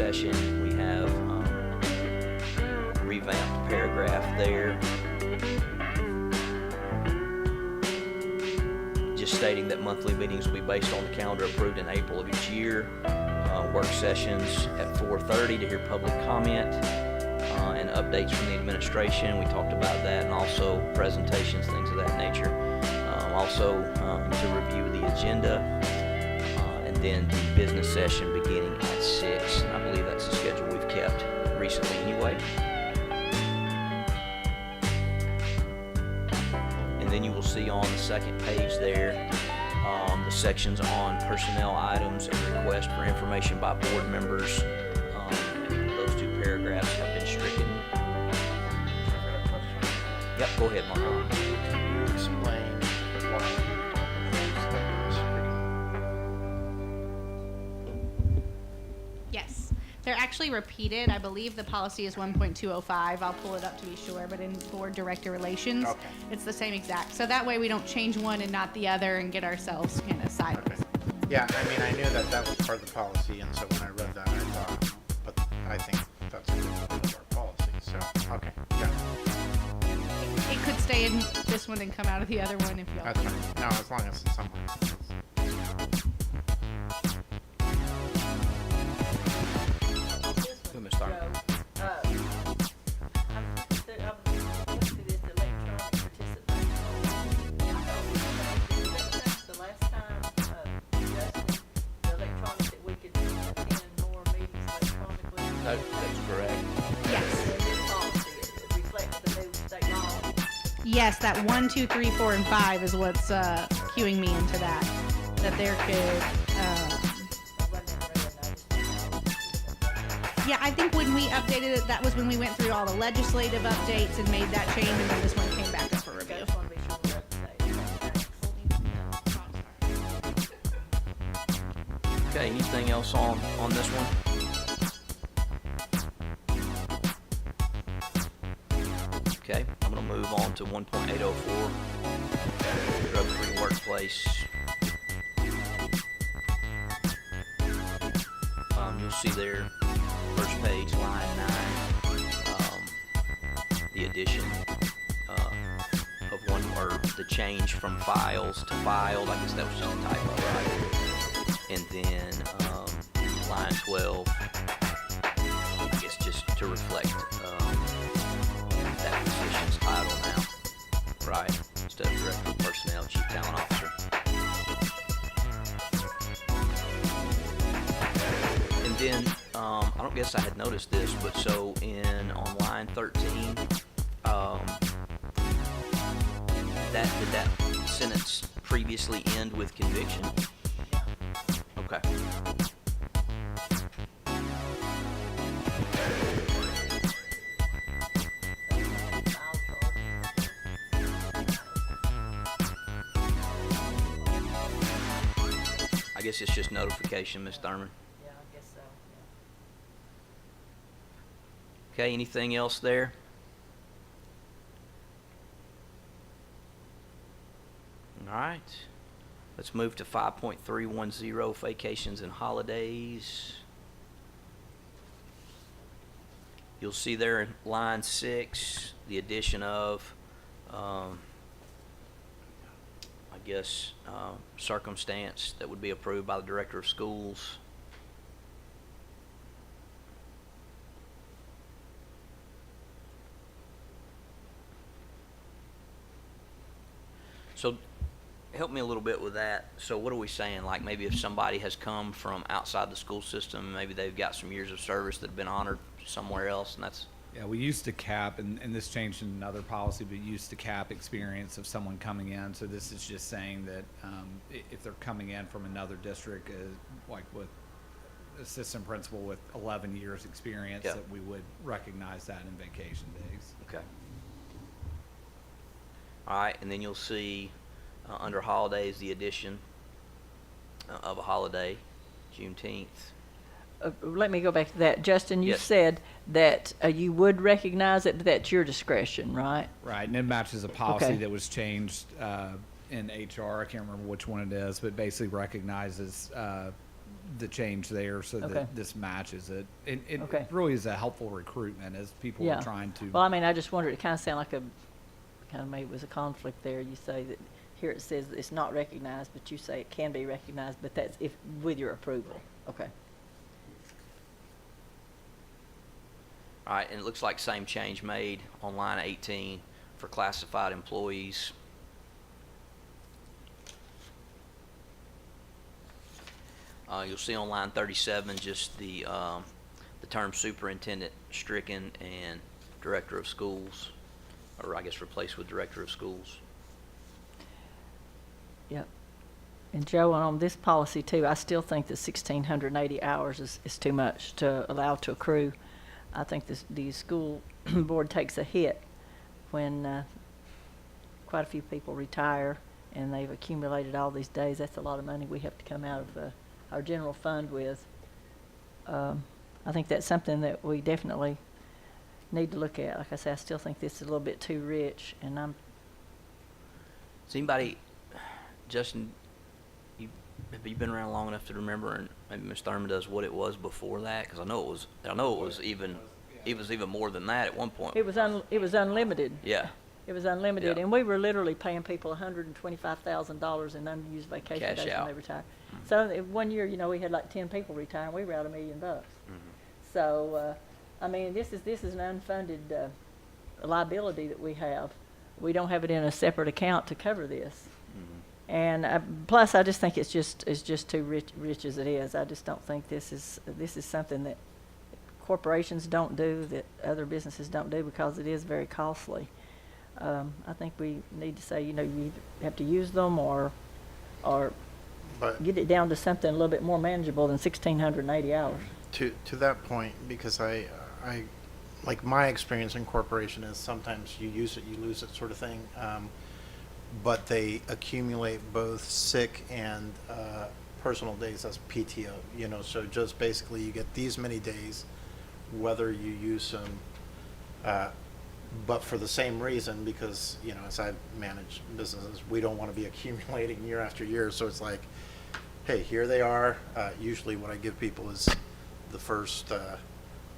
session. We have revamped paragraph there, just stating that monthly meetings will be based on the calendar approved in April of each year. Work sessions at 4:30 to hear public comment and updates from the administration. We talked about that, and also presentations, things of that nature. Also to review the agenda, and then the business session beginning at 6. And I believe that's the schedule we've kept recently anyway. And then you will see on the second page there the sections on personnel items and request for information by board members. Those two paragraphs have been stricken. Yep, go ahead, Mark. Can you explain why Yes, they're actually repeated. I believe the policy is 1.205. I'll pull it up to be sure, but in board director relations, Okay. it's the same exact. So that way we don't change one and not the other and get ourselves kind of sideways. Okay. Yeah, I mean, I knew that that was part of the policy, and so when I read that, I thought, but I think that's a good part of our policy, so, okay, yeah, It could stay in this one and come out of the other one if y'all. that's fine. No, as long as it's somewhere. Who am I starting? That's correct. Yes. Yes, that 1, 2, 3, 4, and 5 is what's cueing me into that. That there could. Yeah, I think when we updated it, that was when we went through all the legislative updates and made that change, and then this one came back up for review. Okay, anything else on this one? Okay, I'm going to move on to 1.804, drug-free workplace. You'll see there, first page, line 9, the addition of one, or the change from files to filed. I guess that was just a typo, right? And then line 12, I guess just to reflect that position's title now, right? Instead of Director of Personnel, Chief Talent Officer. And then, I don't guess I had noticed this, but so on line 13, did that sentence previously end with conviction? Okay. I guess it's just notification, Ms. Thurman. Yeah, I guess so, yeah. Okay, anything else there? All right. Let's move to 5.310, vacations and holidays. You'll see there in line 6, the addition of, circumstance that would be approved by the Director of Schools. So help me a little bit with that. So what are we saying? Like maybe if somebody has come from outside the school system, maybe they've got some years of service that have been honored somewhere else, and that's... Yeah, we used to cap, and this changed in another policy, but used to cap experience of someone coming in. So this is just saying that if they're coming in from another district, like with assistant principal with 11 years experience, Yep. that we would recognize that in vacation days. Okay. All right, and then you'll see under holidays the addition of a holiday, Juneteenth. Let me go back to that. Justin, you Yes. said that you would recognize it, but that's your discretion, right? Right, and it matches a policy Okay. that was changed in HR. I can't remember which one it is, but basically recognizes the change there so Okay. that this matches it. It Okay. really is a helpful recruitment as people Yeah. are trying to. Well, I mean, I just wondered, it kind of sounded like kind of maybe it was a conflict there. You say that here it says that it's not recognized, but you say it can be recognized, but that's if, with your approval. Okay. All right, and it looks like same change made on line 18 for classified employees. You'll see on line 37 just the term superintendent stricken and director of schools, or I guess replaced with director of schools. Yep. And Joe, on this policy too, I still think that 1,680 hours is too much to allow to accrue. I think the school board takes a hit when quite a few people retire and they've accumulated all these days. That's a lot of money we have to come out of our general fund with. I think that's something that we definitely need to look at. Like I say, I still think this is a little bit too rich, and Does anybody, Justin, have you been around long enough to remember, and maybe Ms. Thurman does, what it was before that? Because I know it was even more than that at one point. it was unlimited. Yeah. It was unlimited, Yeah. and we were literally paying people $125,000 in unused vacation Cash days when out. they retired. So one year, we had like 10 people retire, and we were out $1 million. So, I mean, this is an unfunded liability that we have. We don't have it in a separate account to cover this. And plus, I just think it's just too rich as it is. I just don't think this is something that corporations don't do, that other businesses don't do, because it is very costly. I think we need to say, you either have to use them or But get it down to something a little bit more manageable than 1,680 hours. to that point, because I like my experience in corporation is sometimes you use it, you lose it, sort of thing. But they accumulate both sick and personal days as PTO. So just basically you get these many days, whether you use them, but for the same reason, because as I've managed businesses, we don't want to be accumulating year after year. So it's like, hey, here they are. Usually what I give people is the first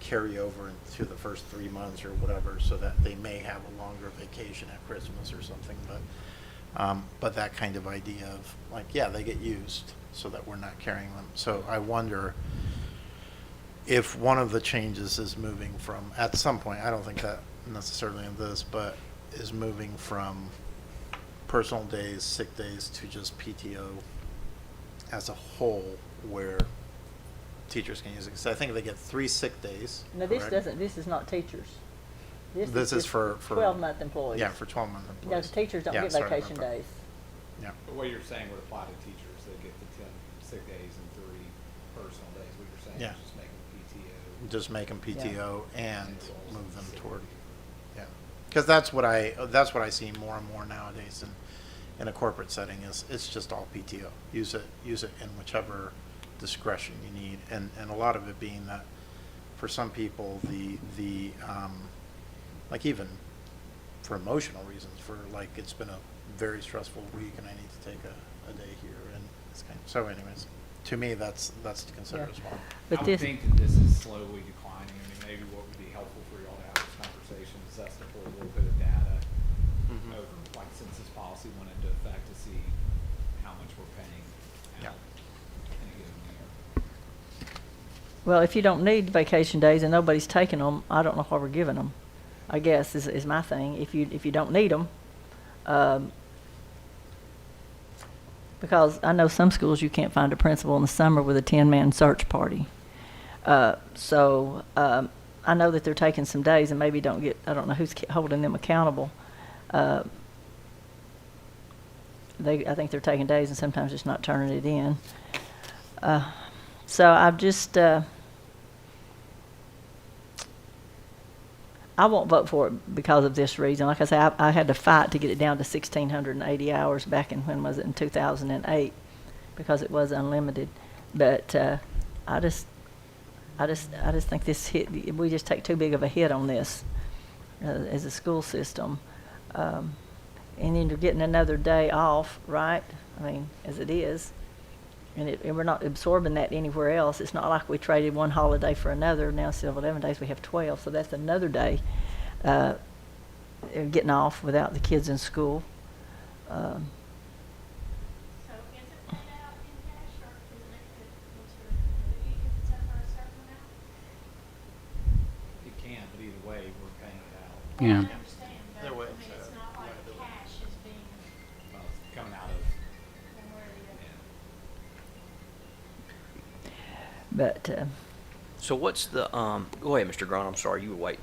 carryover into the first 3 months or whatever, so that they may have a longer vacation at Christmas or something. But that kind of idea of like, yeah, they get used so that we're not carrying them. So I wonder if one of the changes is moving from, at some point, I don't think that necessarily in this, but is moving from personal days, sick days, to just PTO as a whole, where teachers can use it. Because I think they get 3 sick days. No, this correct? this is not teachers. This is just for 12-month employees. Yeah, for 12-month No, employees. teachers don't Yeah, get sorry about vacation that. days. Yeah. But what you're saying would apply to teachers. They get the 10 sick days and 3 personal days. What you're saying Yeah. is just make them PTO. Just make them PTO and And move them sick toward, leave. yeah. Because that's what I see more and more nowadays in a corporate setting is it's just all PTO. Use it in whichever discretion you need, and a lot of it being that for some people the like even for emotional reasons, for like it's been a very stressful week and I need to take a day here, and it's kind of, so anyways, to me that's to consider Yeah. as well. But I would this, think that this is slowly declining. I mean, maybe what would be helpful for y'all to have this conversation is us to pull a little bit of data Mhm. over, like since this policy went into effect, to see how much we're paying Yeah. out in a given year. well, if you don't need vacation days and nobody's taking them, I don't know why we're giving them, I guess, is my thing. If you don't need them, because I know some schools you can't find a principal in the summer with a 10-man search party. So I know that they're taking some days and maybe don't get, I don't know who's holding them accountable. I think they're taking days and sometimes just not turning it in. So I've just, I won't vote for it because of this reason. Like I say, I had to fight to get it down to 1,680 hours back in, when was it, in 2008, because it was unlimited. But I just think this hit, we just take too big of a hit on this as a school system. And then you're getting another day off, right? I mean, as it is. And we're not absorbing that anywhere else. It's not like we traded one holiday for another. Now instead of 11 days, we have 12. So that's another day getting off without the kids in school. So is it paid out in cash or isn't it put into an annuity if it's over a certain amount? It can, but either way, we're paying it out. Well, Yeah. I understand, but I Either way, mean, it's it's a not like liability. cash is being Well, it's coming out of, one way or the other. yeah. But So what's the, go ahead, Mr. Grant, I'm sorry, you were waiting.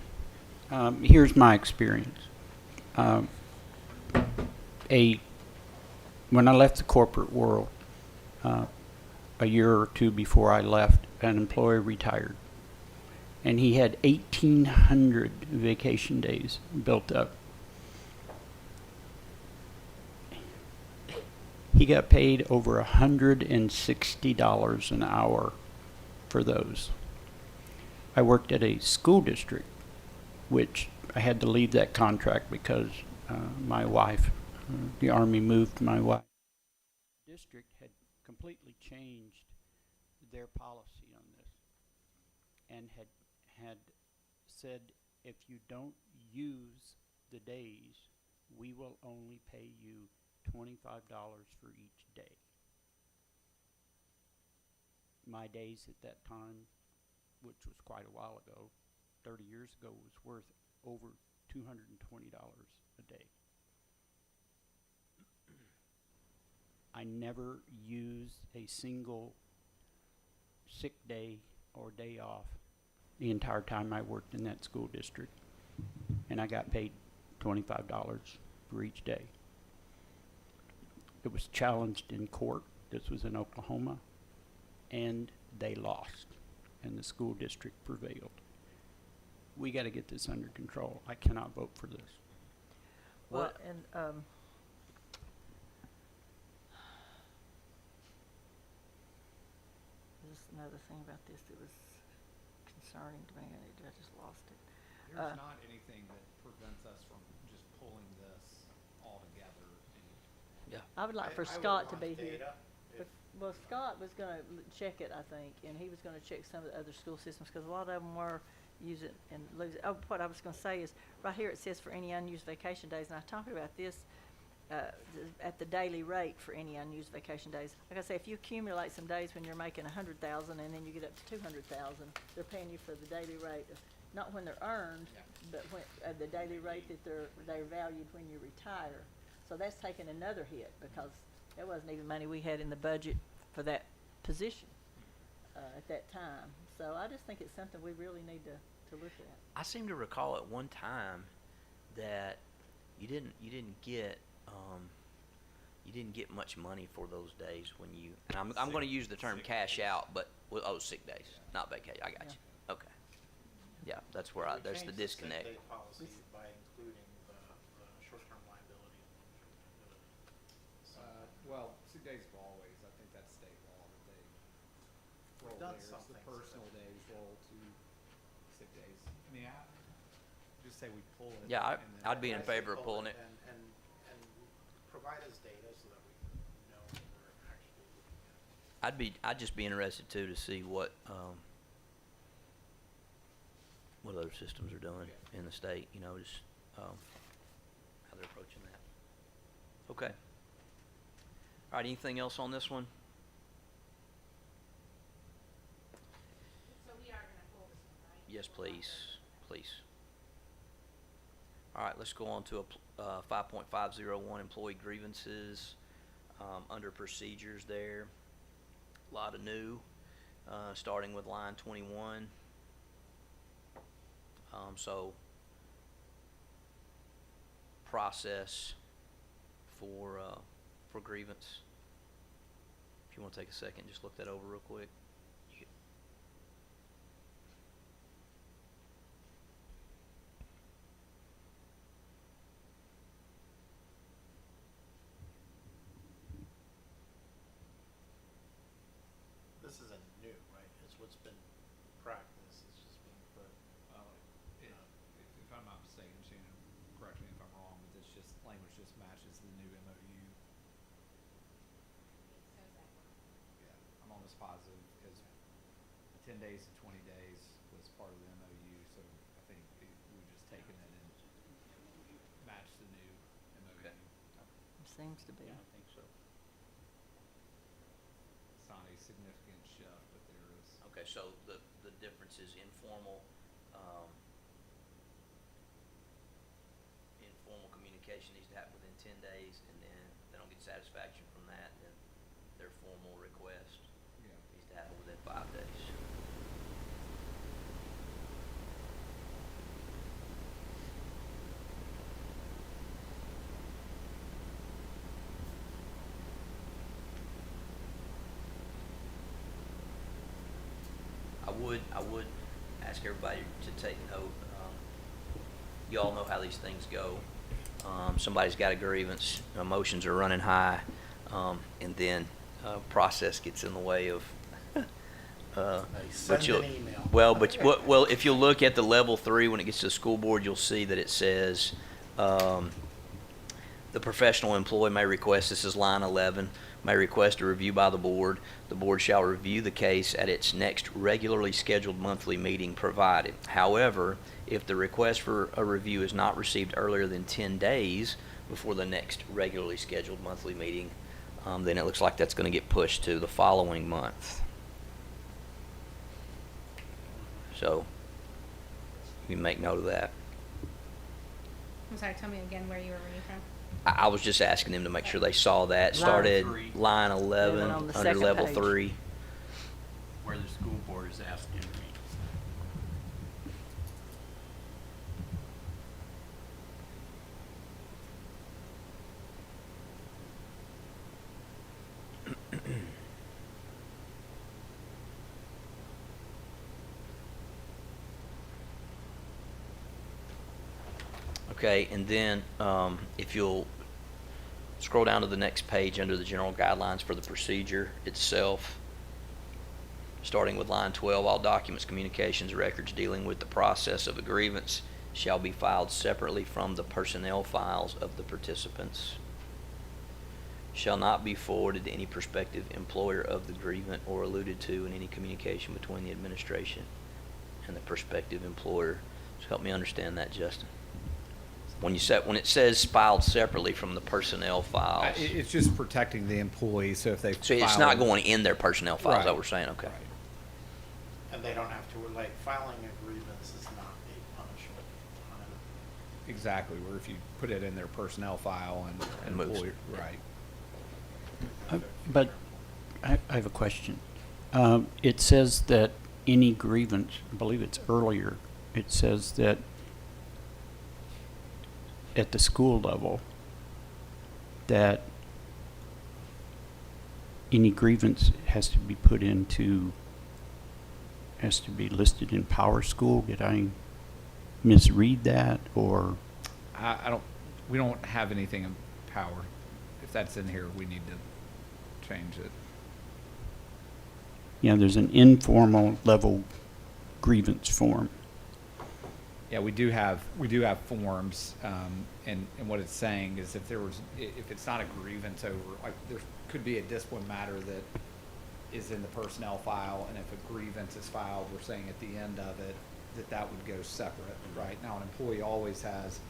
Here's my experience. When I left the corporate world, a year or two before I left, an employee retired, and he had 1,800 vacation days built up. He got paid over $160 an hour for those. I worked at a school district, which I had to leave that contract because my wife, the Army moved my wife. The district had completely changed their policy on this and had said, if you don't use the days, we will only pay you $25 for each day. My days at that time, which was quite a while ago, 30 years ago, was worth over $220 a day. I never used a single sick day or day off the entire time I worked in that school district, and I got paid $25 for each day. It was challenged in court. This was in Oklahoma, and they lost, and the school district prevailed. We got to get this under control. I cannot vote for this. well, What- and there's another thing about this that was concerning to me. I just lost it. There's not anything that prevents us from just pulling this all together and I would like for Scott to be here. Well, Scott was going to check it, I think, and he was going to check some of the other school systems because a lot of them were use it and lose it. Oh, what I was going to say is right here it says for any unused vacation days, and I talked about this at the daily rate for any unused vacation days. Like I say, if you accumulate some days when you're making 100,000 and then you get up to 200,000, they're paying you for the daily rate, not when they're earned, but when the daily rate that they're valued when you retire. So that's taking another hit because that wasn't even money we had in the budget for that position at that time. So I just think it's something we really need to look at. I seem to recall at one time that you didn't get much money for those days when you, and I'm going to use the term cash out, but sick days, not vacation. I got you. Okay. Yeah, that's where We that's the changed sick disconnect. day policy by including the short-term liability and long-term disability. So well, sick days have always, I think that's state law that they roll done theirs, some the things personal that- days roll to sick days. I mean, just say we pull it. Yeah, and then- I'd be in I say favor of pull pulling it. And provide us data so that we can know what we're actually looking at. I'd just be interested too to see what other systems are doing in the state. You know, just how they're approaching that. Okay. All right. Anything else on this one? So we are gonna pull this one, right? Yes, please. Please. All right, let's go on to 5.501 employee grievances. Under procedures there, a lot of new, starting with line 21. So process for grievance. If you want to take a second, just look that over real quick. This isn't new, right? It's what's been practiced. It's just being put. If I'm not mistaken, Shannon, correct me if I'm wrong, but this just, language just matches the new MOU. It says that one. Yeah. 10 days and 20 days was part of the MOU, so I think we've just taken it and matched the new MOU. Okay. Seems to be. Yeah, I think so. It's not a significant shift, but there is. Okay, so the difference is informal communication needs to happen within 10 days, and then if they don't get satisfaction from that, then their formal request Yeah. needs to happen within 5 days. I would ask everybody to take note. You all know how these things go. Somebody's got a grievance, emotions are running high, and then process gets in the way of. Send But you'll, an email. well, if you look at the level 3 when it gets to the school board, you'll see that it says the professional employee may request. This is line 11. May request a review by the board. The board shall review the case at its next regularly scheduled monthly meeting provided. However, if the request for a review is not received earlier than 10 days before the next regularly scheduled monthly meeting, then it looks like that's going to get pushed to the following month. So you can make note of that. I'm sorry, tell me again where you were reading from. I was just asking them to make sure they saw that. Line Started 3. line Yeah, 11 on the under second level page. 3. Where the school board is asking me. Okay, and then if you'll scroll down to the next page under the general guidelines for the procedure itself, starting with line 12, all documents, communications, records dealing with the process of a grievance shall be filed separately from the personnel files of the participants. Shall not be forwarded to any prospective employer of the grievant or alluded to in any communication between the administration and the prospective employer. So help me understand that, Justin. When it says filed separately from the personnel files, It's just protecting the employee, so if they so it's file not it- going in their personnel files, Right. that we're saying, okay. Right. And they don't have to, like, filing a grievance is not a punishment on an Exactly, where if you put it in their personnel file and And moves. employee, right. But I have a question. It says that any grievance, I believe it's earlier, it says that at the school level, that any grievance has to be listed in Power School. Did I misread that, or? We don't have anything in power. If that's in here, we need to change it. Yeah, there's an informal level grievance form. Yeah, we do have forms, and what it's saying is if it's not a grievance over, like, there could be a discipline matter that is in the personnel file, and if a grievance is filed, we're saying at the end of it, that would go separate, right? Now, an employee always has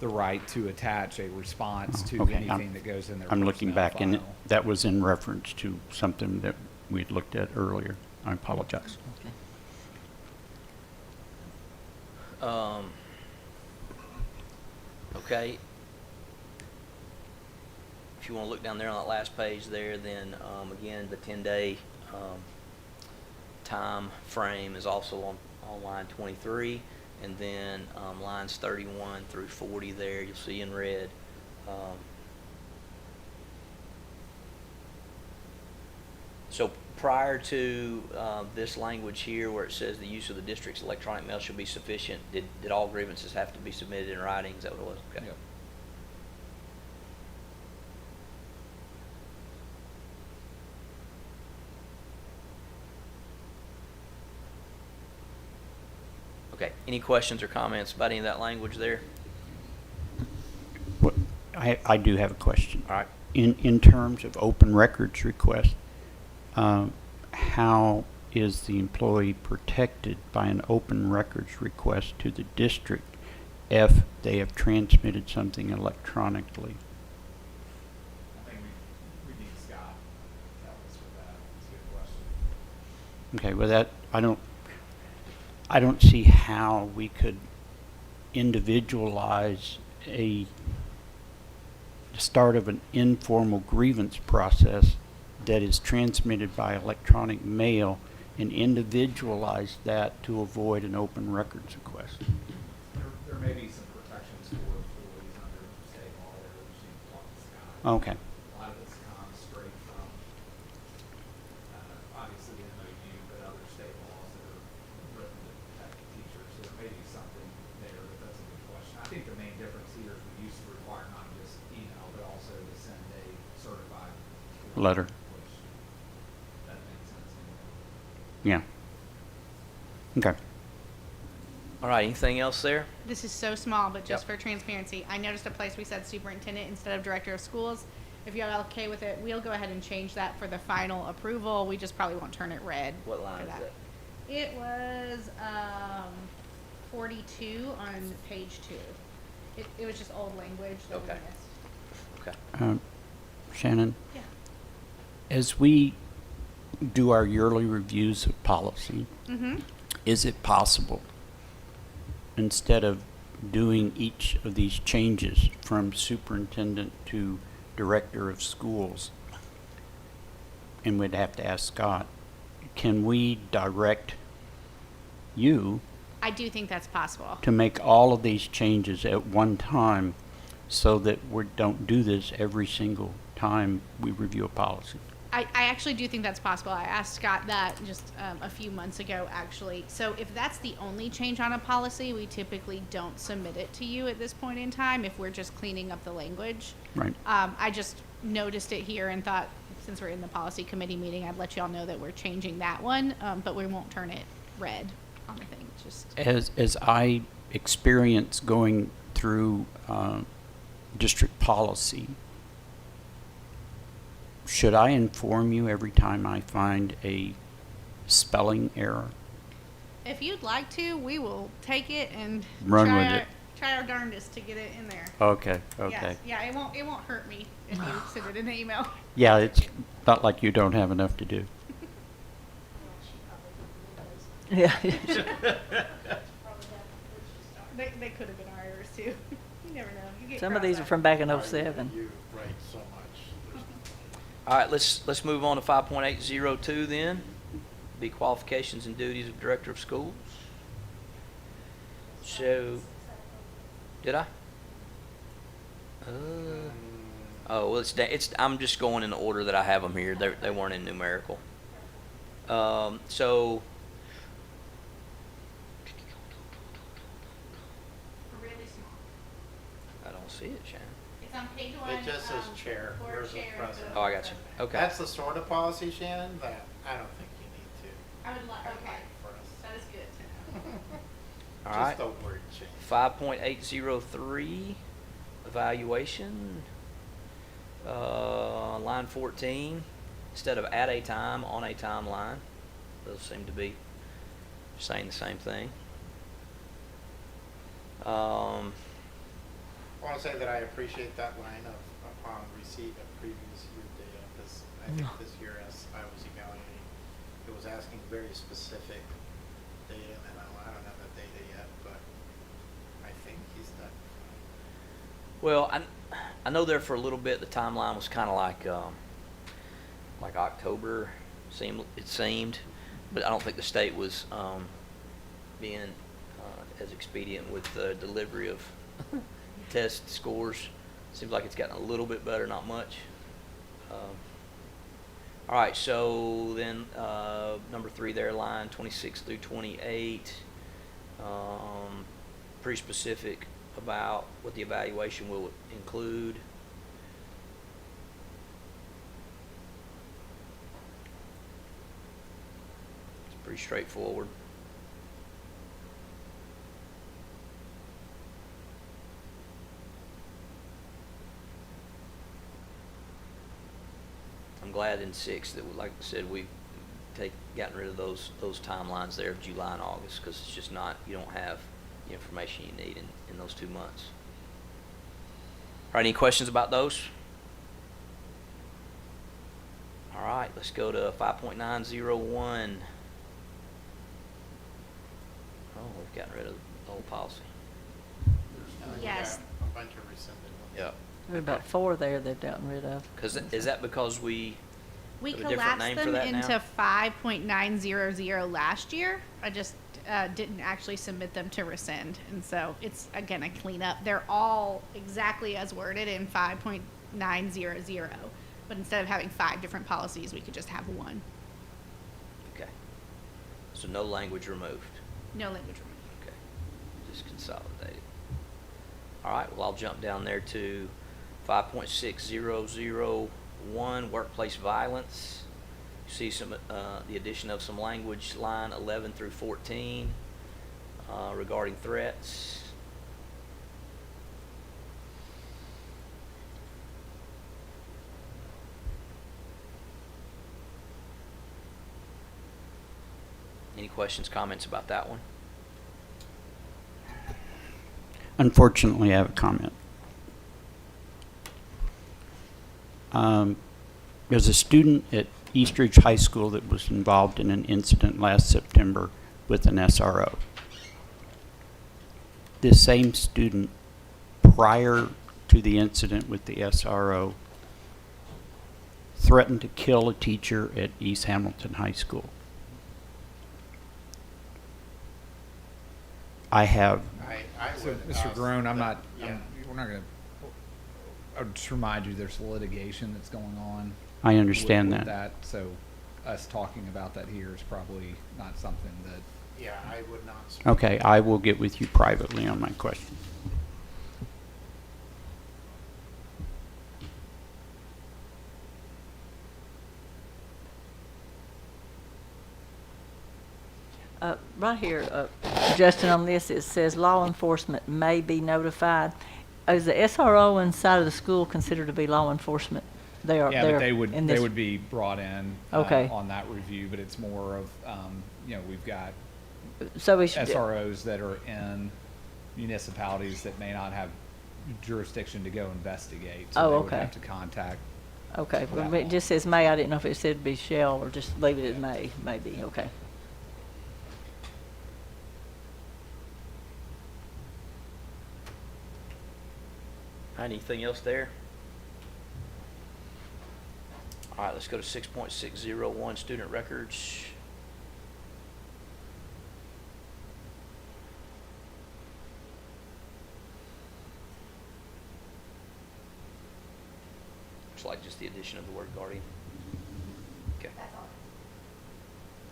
the right to attach a response to Okay, anything that goes in their I'm looking personnel back, and file. that was in reference to something that we had looked at earlier. I apologize. Okay. Okay. If you want to look down there on that last page there, then again, the 10-day time frame is also on line 23, and then lines 31 through 40 there, you'll see in red. So prior to this language here where it says the use of the district's electronic mail shall be sufficient, did all grievances have to be submitted in writing? Is that what it was? Okay. Yep. Okay. Any questions or comments about any of that language there? What, I do have a question. All right. In terms of open records request, how is the employee protected by an open records request to the district if they have transmitted something electronically? I think we need Scott to help us with that. It's a good question. Okay, well that, I don't see how we could individualize the start of an informal grievance process that is transmitted by electronic mail and individualize that to avoid an open records request. There may be some protections for employees under state law there, we should talk to Scott. Okay. A lot of this comes straight from, obviously the MOU, but other state laws that are written to protect the teachers. So there may be something there, but that's a good question. I think the main difference here is we used to require not just email, but also to send a certified Letter. which that makes sense anyway. Yeah. Okay. All right, anything else there? This is so small, but just Yep. for transparency, I noticed a place we said superintendent instead of director of schools. If you're okay with it, we'll go ahead and change that for the final approval. We just probably won't turn it red. What line for is that? It was 42 on page 2. It was just old language that we Okay. missed. Okay. Shannon, Yeah. as we do our yearly reviews of policy, Mm-hmm. is it possible, instead of doing each of these changes from superintendent to director of schools, and we'd have to ask Scott, can we direct you I do think that's possible. to make all of these changes at one time so that we don't do this every single time we review a policy? I actually do think that's possible. I asked Scott that just a few months ago, actually. So if that's the only change on a policy, we typically don't submit it to you at this point in time if we're just cleaning up the language. Right. I just noticed it here and thought, since we're in the policy committee meeting, I'd let y'all know that we're changing that one, but we won't turn it red on the thing. It's just As I experience going through district policy, should I inform you every time I find a spelling error? if you'd like to, we will take it and Run try with our, it. try our darndest to get it in there. Okay, okay. Yes. Yeah, it won't hurt me if you send it in the email. Yeah, it's not like you don't have enough to do. Yeah. They could have been our errors too. You never know. You get Some of these are cross-eyed. from back in '07. You write so much. There's- All right, let's move on to 5.802 then. Be qualifications and duties of director of schools. So, did I? Oh, well, I'm just going in the order that I have them here. They weren't in numerical. So, Really small. I don't see it, Shannon. It's on page 1. It just says chair. Board Yours is chair, president. Oh, I got you. Okay. That's the sort of policy, Shannon, that I don't think you need to I would like, okay. highlight for us. That is good to know. All right. Just a word change. 5.803, evaluation. Line 14, instead of at a time, on a timeline. Those seem to be saying the same thing. I want to say that I appreciate that line of upon receipt of previous year data, because I think this year, as I was evaluating, it was asking very specific data, and I don't have that data yet, but I think he's done. Well, I know there for a little bit the timeline was kind of like October, it seemed, but I don't think the state was being as expedient with the delivery of test scores. Seems like it's gotten a little bit better, not much. All right, so then number 3 there, line 26 through 28, pretty specific about what the evaluation will include. It's pretty straightforward. I'm glad in 6 that, like I said, we gotten rid of those timelines there of July and August, because it's just not, you don't have the information you need in those 2 months. All right, any questions about those? All right, let's go to 5.901. Oh, we've gotten rid of the whole policy. Yes. A bunch of rescinded ones. Yep. There are about 4 there they've gotten rid of. Is that because we We have a different collapsed name for them that into now? 5.900 last year. I just didn't actually submit them to rescind, and so it's again a cleanup. They're all exactly as worded in 5.900, but instead of having 5 different policies, we could just have one. Okay. So no language removed. No language removed. Okay. Just consolidated. All right, well, I'll jump down there to 5.6001, workplace violence. You see some, the addition of some language, line 11 through 14, regarding threats. Any questions, comments about that one? Unfortunately, I have a comment. There's a student at Eastridge High School that was involved in an incident last September with an SRO. This same student, prior to the incident with the SRO, threatened to kill a teacher at East Hamilton High School. I have So, would Mr. ask Groan, I'm that- not, yeah. we're not gonna, I would just remind you, there's litigation that's going on. I understand with that. So us talking about that here is probably not something that, Yeah, I would not. speak. Okay, I will get with you privately on my question. Right here, Justin, on this, it says law enforcement may be notified. Is the SRO inside of the school considered to be law enforcement? They are. yeah, they're but they would, in they this- would be brought in Okay. on that review, but it's more of, we've got So we should. SROs that are in municipalities that may not have jurisdiction to go investigate. So Oh, they would okay. have to contact. Okay, that well, it law. just says may. I didn't know if it said be shall or just leave it at may. Maybe. Okay. Anything else there? All right, let's go to 6.601, student records. Looks like just the addition of the word guardian. Okay. That's all.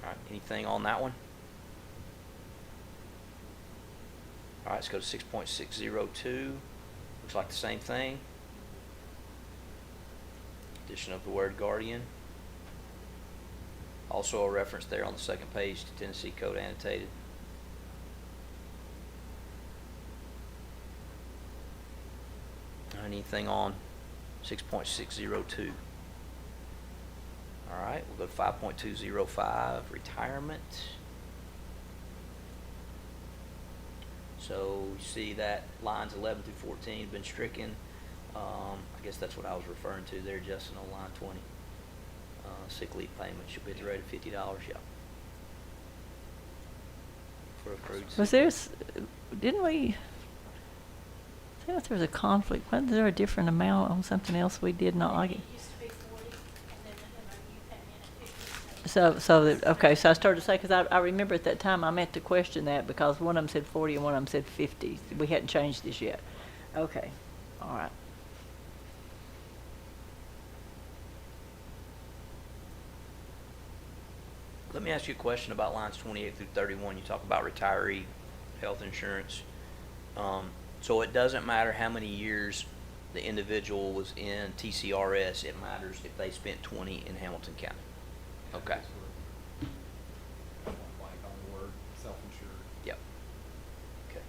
All right, anything on that one? All right, let's go to 6.602. Looks like the same thing. Addition of the word guardian. Also a reference there on the second page to Tennessee Code annotated. Anything on 6.602? All right, we'll go to 5.205, retirement. So you see that lines 11 through 14 have been stricken. I guess that's what I was referring to there, Justin, on line 20. Sick leave payment should be at the rate of $50, yeah. For accrued sick Was leave. didn't we, I think there was a conflict. Wasn't there a different amount on something else we did not like? It used to be 40, and then you came in at 50. Okay, so I started to say, because I remember at that time I meant to question that because one of them said 40 and one of them said 50. We hadn't changed this yet. Okay, all right. Let me ask you a question about lines 28 through 31. You talk about retiree health insurance. So it doesn't matter how many years the individual was in TCRS, it matters if they spent 20 in Hamilton County. Okay. Blank on the word self-insured. Yep. Okay.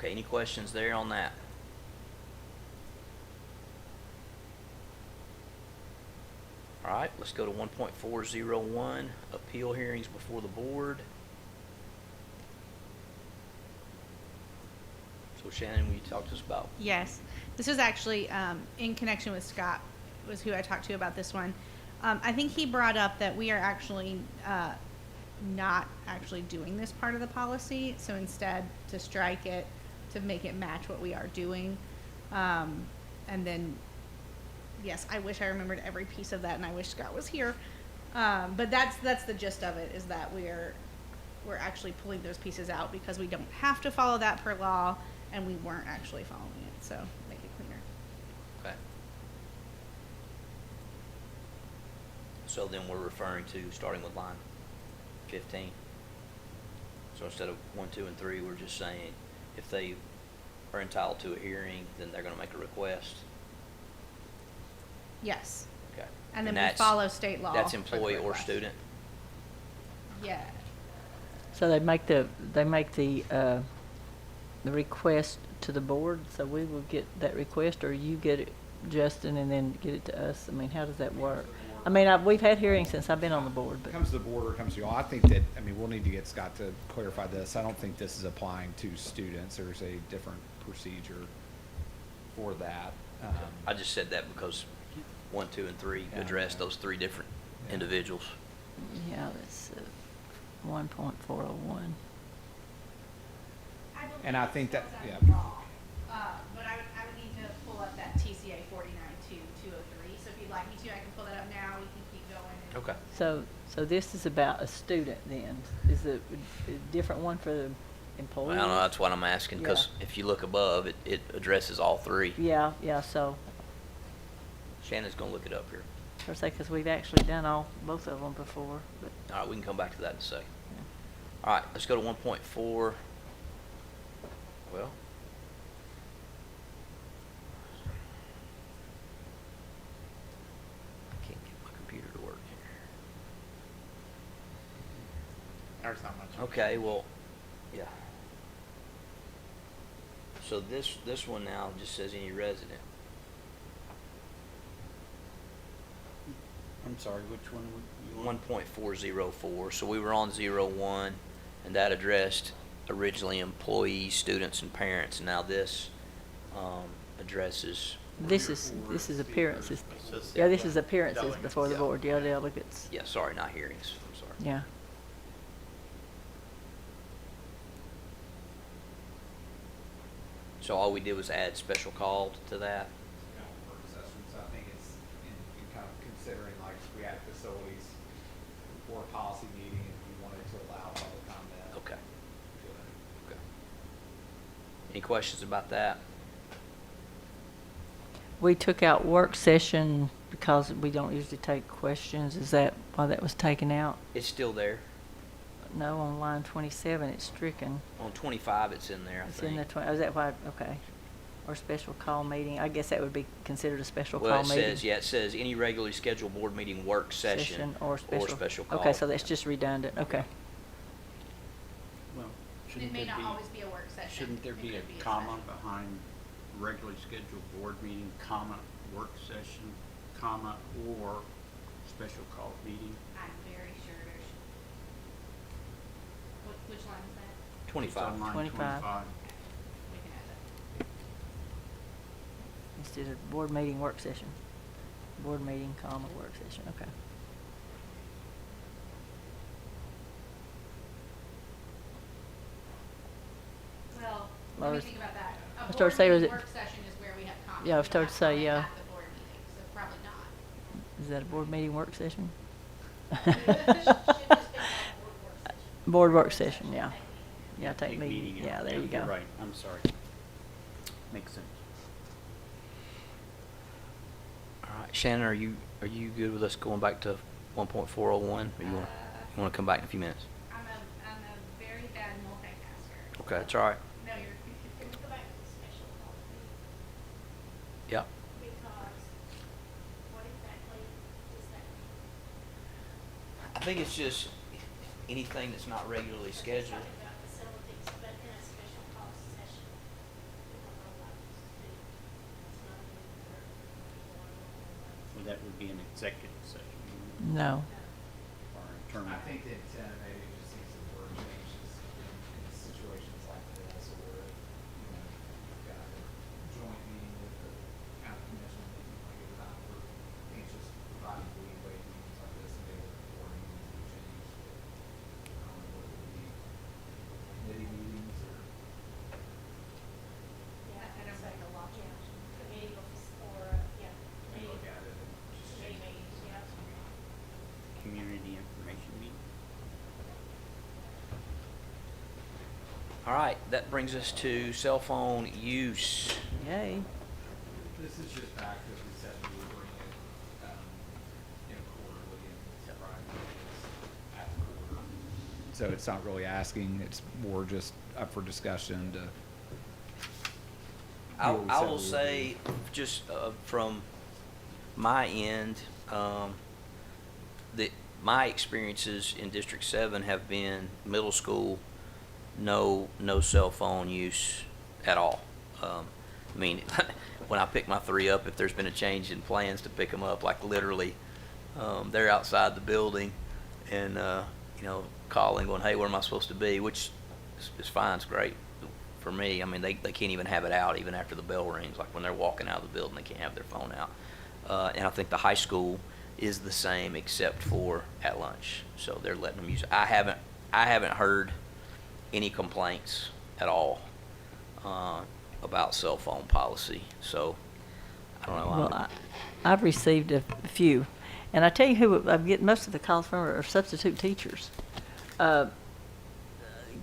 Okay, any questions there on that? All right, let's go to 1.401, appeal hearings before the board. So Shannon, will you talk to us about? Yes, this was actually in connection with Scott, was who I talked to about this one. I think he brought up that we are actually not actually doing this part of the policy, so instead to strike it, to make it match what we are doing. And then, yes, I wish I remembered every piece of that, and I wish Scott was here. But that's the gist of it, is that we're actually pulling those pieces out because we don't have to follow that per law, and we weren't actually following it, so make it cleaner. Okay. So then we're referring to starting with line 15. So instead of 1, 2, and 3, we're just saying if they are entitled to a hearing, then they're gonna make a request. Yes, Okay. and then we that's- follow state law. That's for the employee or request. student? Yeah, So they make the request to the board, so we will get that request, or you get it, Justin, and then get it to us? I mean, how does that work? I mean, we've had hearings since I've been on the board, but. Comes to the board or comes to you all. I think that, I mean, we'll need to get Scott to clarify this. I don't think this is applying to students. There's a different procedure for that. I just said that because 1, 2, and 3 Yeah. address those 3 different Yeah. individuals. Yeah, that's 1.401. And I think that, yeah. But I would need to pull up that TCA 49-203, so if you'd like me to, I can pull that up now, we can keep going. and- Okay. So this is about a student then? Is it a different one for the I employees? don't know, that's what I'm asking, because Yeah. if you look above, it addresses all 3. Yeah, so, Shannon's gonna look it up here. I say, because we've actually done both of them before, but. All right, we can come back to that in a second. All right, let's go to 1.4. Well. I can't get my computer to work here. There's not much. Okay, well, yeah. So this one now just says any resident. I'm sorry, which one would you want? 1.404, so we were on 01, and that addressed originally employees, students, and parents. Now this addresses, This is appearances. It's just- Yeah, this is appearances Delegates, before the yeah. board, yeah, delegates. yeah, sorry, not hearings, I'm sorry. Yeah. So all we did was add special call to that? Work session, so I think it's in kind of considering, like, we had facilities for a policy meeting, and we wanted to allow public comment. Okay. Okay. Any questions about that? We took out work session because we don't usually take questions. Is that why that was taken out? It's still there. No, on line 27, it's stricken. On 25, it's in there, I It's in the think. is that why, okay. Or special call meeting. I guess that would be considered a special Well, call it meeting. says, yeah, it says any regularly scheduled board meeting work session Or special. call. Okay, so that's just redundant, okay. Well, It shouldn't may there not be, always be a work session. shouldn't there It be a could comma special. behind regularly scheduled board meeting, comma, work session, comma, or special call meeting? I'm very sure there's. Which line is that? 25. It's on line 25. 25. We can add that. Instead of board meeting, work session. Board meeting, comma, work session, okay. Well, Well, let me it's- think about that. I A was board starting to say, was meeting it- work session is where we have comments. Yeah, I was We starting don't to say, have yeah. comment at the board meeting, so probably not. Is that a board meeting, work session? Should just be called Board work session, yeah. Yeah, take Take meeting, meeting yeah, out. there you go. You're right, I'm sorry. Makes sense. All right, Shannon, are you good with us going back to 1.401? Or you want to come back in a few minutes? I'm a very bad multitasker. Okay, that's all right. No, you're. Can we go back to the special call meeting? Yeah. Because what exactly does that mean? I think it's just anything that's not regularly It's scheduled. talking about facilities, but in a special call session. would be an executive session No. or internal. I think the intent maybe just needs to word changes in situations like this, or, you know, you've got a joint meeting with the county commission, that you want to give time for, can't just provide leeway to meetings like this, and maybe the board meetings will change. I don't know what it would be, committee meetings or. Yeah, that kind of like a lot, yeah. Committee or, yeah. We look at it and just Committee change. meetings, yeah. Community information meeting. All right, that brings us to cell phone use. Yay. This is just back to, we said we would bring it, quarterly and Friday at the quarter. So it's not really asking, it's more just up for discussion to. I Yeah, we I said will we would say, just from my end, that my experiences in District 7 have been middle school, no cell phone use at all. I mean, when I pick my 3 up, if there's been a change in plans to pick them up, like literally, they're outside the building and, calling, going, hey, where am I supposed to be? Which is fine, it's great for me. I mean, they can't even have it out even after the bell rings. Like when they're walking out of the building, they can't have their phone out. And I think the high school is the same except for at lunch. So they're letting them use it. I haven't heard any complaints at all about cell phone policy. So I don't know. Well, I've received a few, and I tell you who I'm getting most of the calls from are substitute teachers.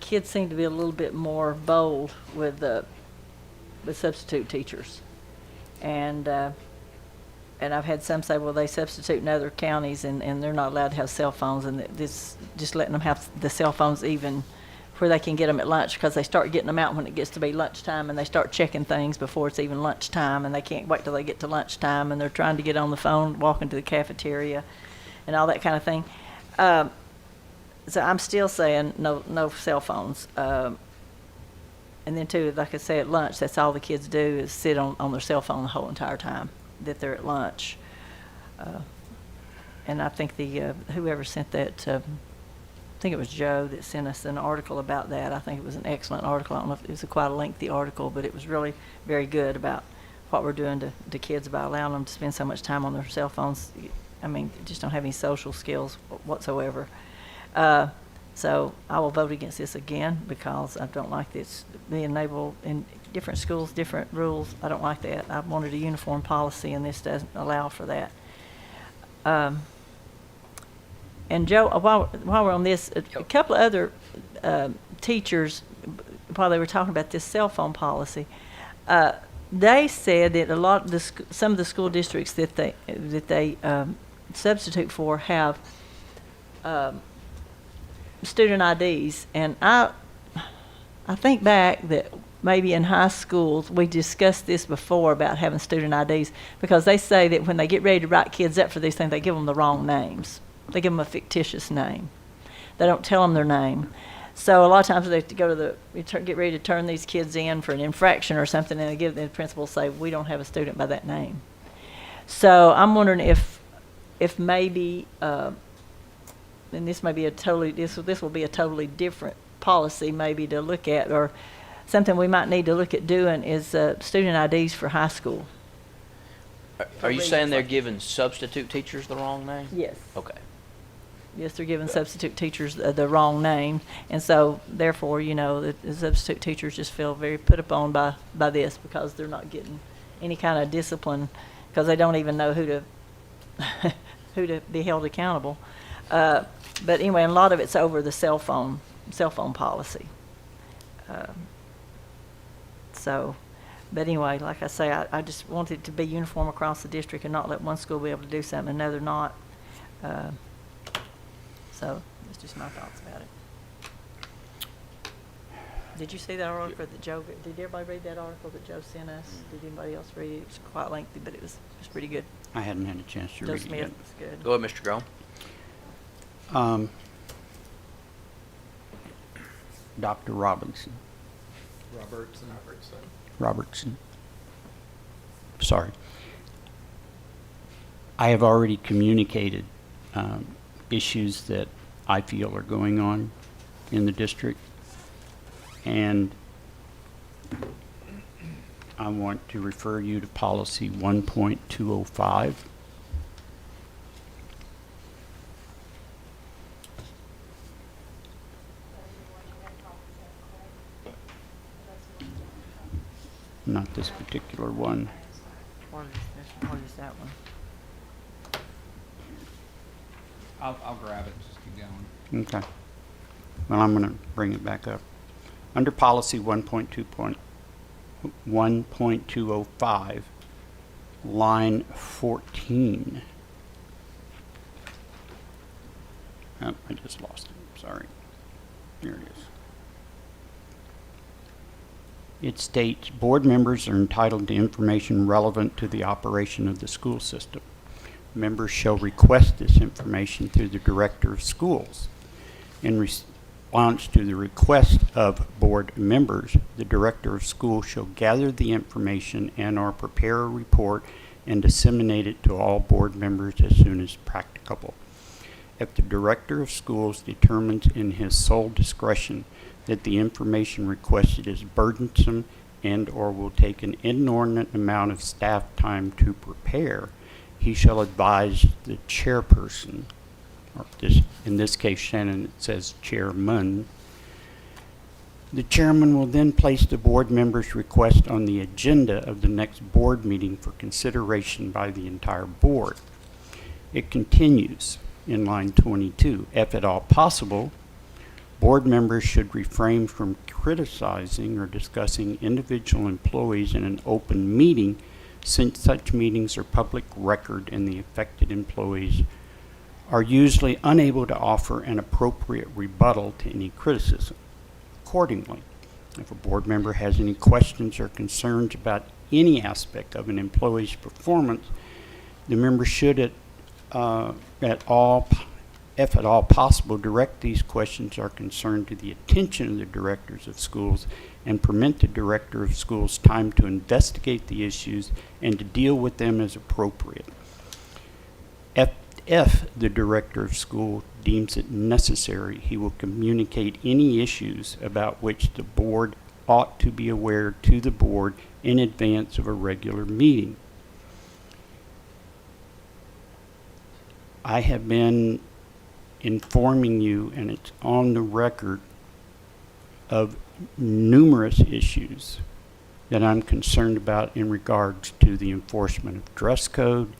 Kids seem to be a little bit more bold with substitute teachers, and I've had some say, well, they substitute in other counties, and they're not allowed to have cell phones, and this just letting them have the cell phones even where they can get them at lunch, because they start getting them out when it gets to be lunchtime, and they start checking things before it's even lunchtime, and they can't wait till they get to lunchtime, and they're trying to get on the phone, walking to the cafeteria, and all that kind of thing. So I'm still saying no cell phones. And then too, like I say, at lunch, that's all the kids do is sit on their cell phone the whole entire time that they're at lunch. And I think whoever sent that, I think it was Joe that sent us an article about that. I think it was an excellent article. I don't know if it was quite a lengthy article, but it was really very good about what we're doing to kids by allowing them to spend so much time on their cell phones. I mean, just don't have any social skills whatsoever. So I will vote against this again because I don't like this being enabled in different schools, different rules. I don't like that. I wanted a uniform policy, and this doesn't allow for that. And Joe, while we're on this, a couple of other teachers, while they were talking about this cell phone policy, they said that some of the school districts that they substitute for have student IDs, and I think back that maybe in high schools we discussed this before about having student IDs, because they say that when they get ready to write kids up for these things, they give them the wrong names. They give them a fictitious name. They don't tell them their name. So a lot of times they have to go to get ready to turn these kids in for an infraction or something, and the principal say, we don't have a student by that name. So I'm wondering if maybe, and this may be this will be a totally different policy maybe to look at, or something we might need to look at doing is student IDs for high school. Are you saying they're giving substitute teachers the wrong name? Yes. Okay. Yes, they're giving substitute teachers the wrong name, and so therefore, the substitute teachers just feel very put upon by this, because they're not getting any kind of discipline, because they don't even know who to be held accountable. But anyway, and a lot of it's over the cell phone policy. But anyway, like I say, I just wanted it to be uniform across the district and not let one school be able to do something and another not. So that's just my thoughts about it. Did you see that article that Joe? Did everybody read that article that Joe sent us? Did anybody else read it? It was quite lengthy, but it was pretty good. I hadn't had a chance to Joe read it Smith yet. was good. Go ahead, Mr. Grone. Dr. Robertson. Sorry. I have already communicated issues that I feel are going on in the district, and I want to refer you to policy 1.205. Not this particular one. What is that one? I'll grab it, just keep going. Okay. Well, I'm going to bring it back up. Under policy 1.205, line 14. Oh, I just lost it. Sorry. Here it is. It states, board members are entitled to information relevant to the operation of the school system. Members shall request this information through the director of schools. In response to the request of board members, the director of schools shall gather the information and/or prepare a report and disseminate it to all board members as soon as practicable. If the director of schools determines in his sole discretion that the information requested is burdensome and/or will take an inordinate amount of staff time to prepare, he shall advise the chairperson, or in this case, Shannon, it says chairman. The chairman will then place the board member's request on the agenda of the next board meeting for consideration by the entire board. It continues in line 22. If at all possible, board members should refrain from criticizing or discussing individual employees in an open meeting, since such meetings are public record and the affected employees are usually unable to offer an appropriate rebuttal to any criticism. Accordingly, if a board member has any questions or concerns about any aspect of an employee's performance, the member should if at all possible, direct these questions or concerns to the attention of the directors of schools and permit the director of schools time to investigate the issues and to deal with them as appropriate. If the director of school deems it necessary, he will communicate any issues about which the board ought to be aware to the board in advance of a regular meeting. I have been informing you, and it's on the record, of numerous issues that I'm concerned about in regards to the enforcement of dress code,